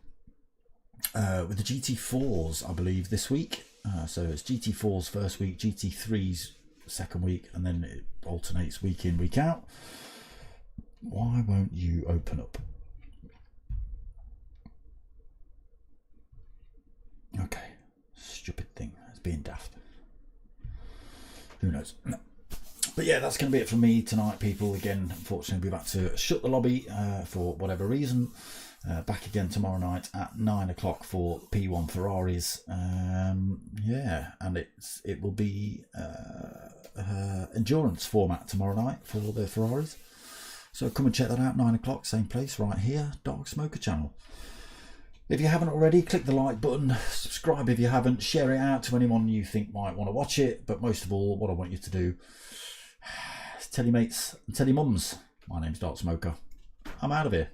GT4s, I believe, this week. So it's GT4s first week, GT3s second week, and then it alternates week in, week out. Why won't you open up? Okay, stupid thing. It's being daft. Who knows? No. But yeah, that's going to be it from me tonight, people. Again, unfortunately, we've had to shut the lobby for whatever reason. Back again tomorrow night at 9 o'clock for P1 Ferraris. Yeah, and it will be endurance format tomorrow night for the Ferraris. So come and check that out, 9 o'clock, same place, right here, Dark Smoker channel. If you haven't already, click the like button, subscribe if you haven't, share it out to anyone you think might want to watch it. But most of all, what I want you to do is tell your mates and tell your mums. My name's Dark Smoker. I'm out of here.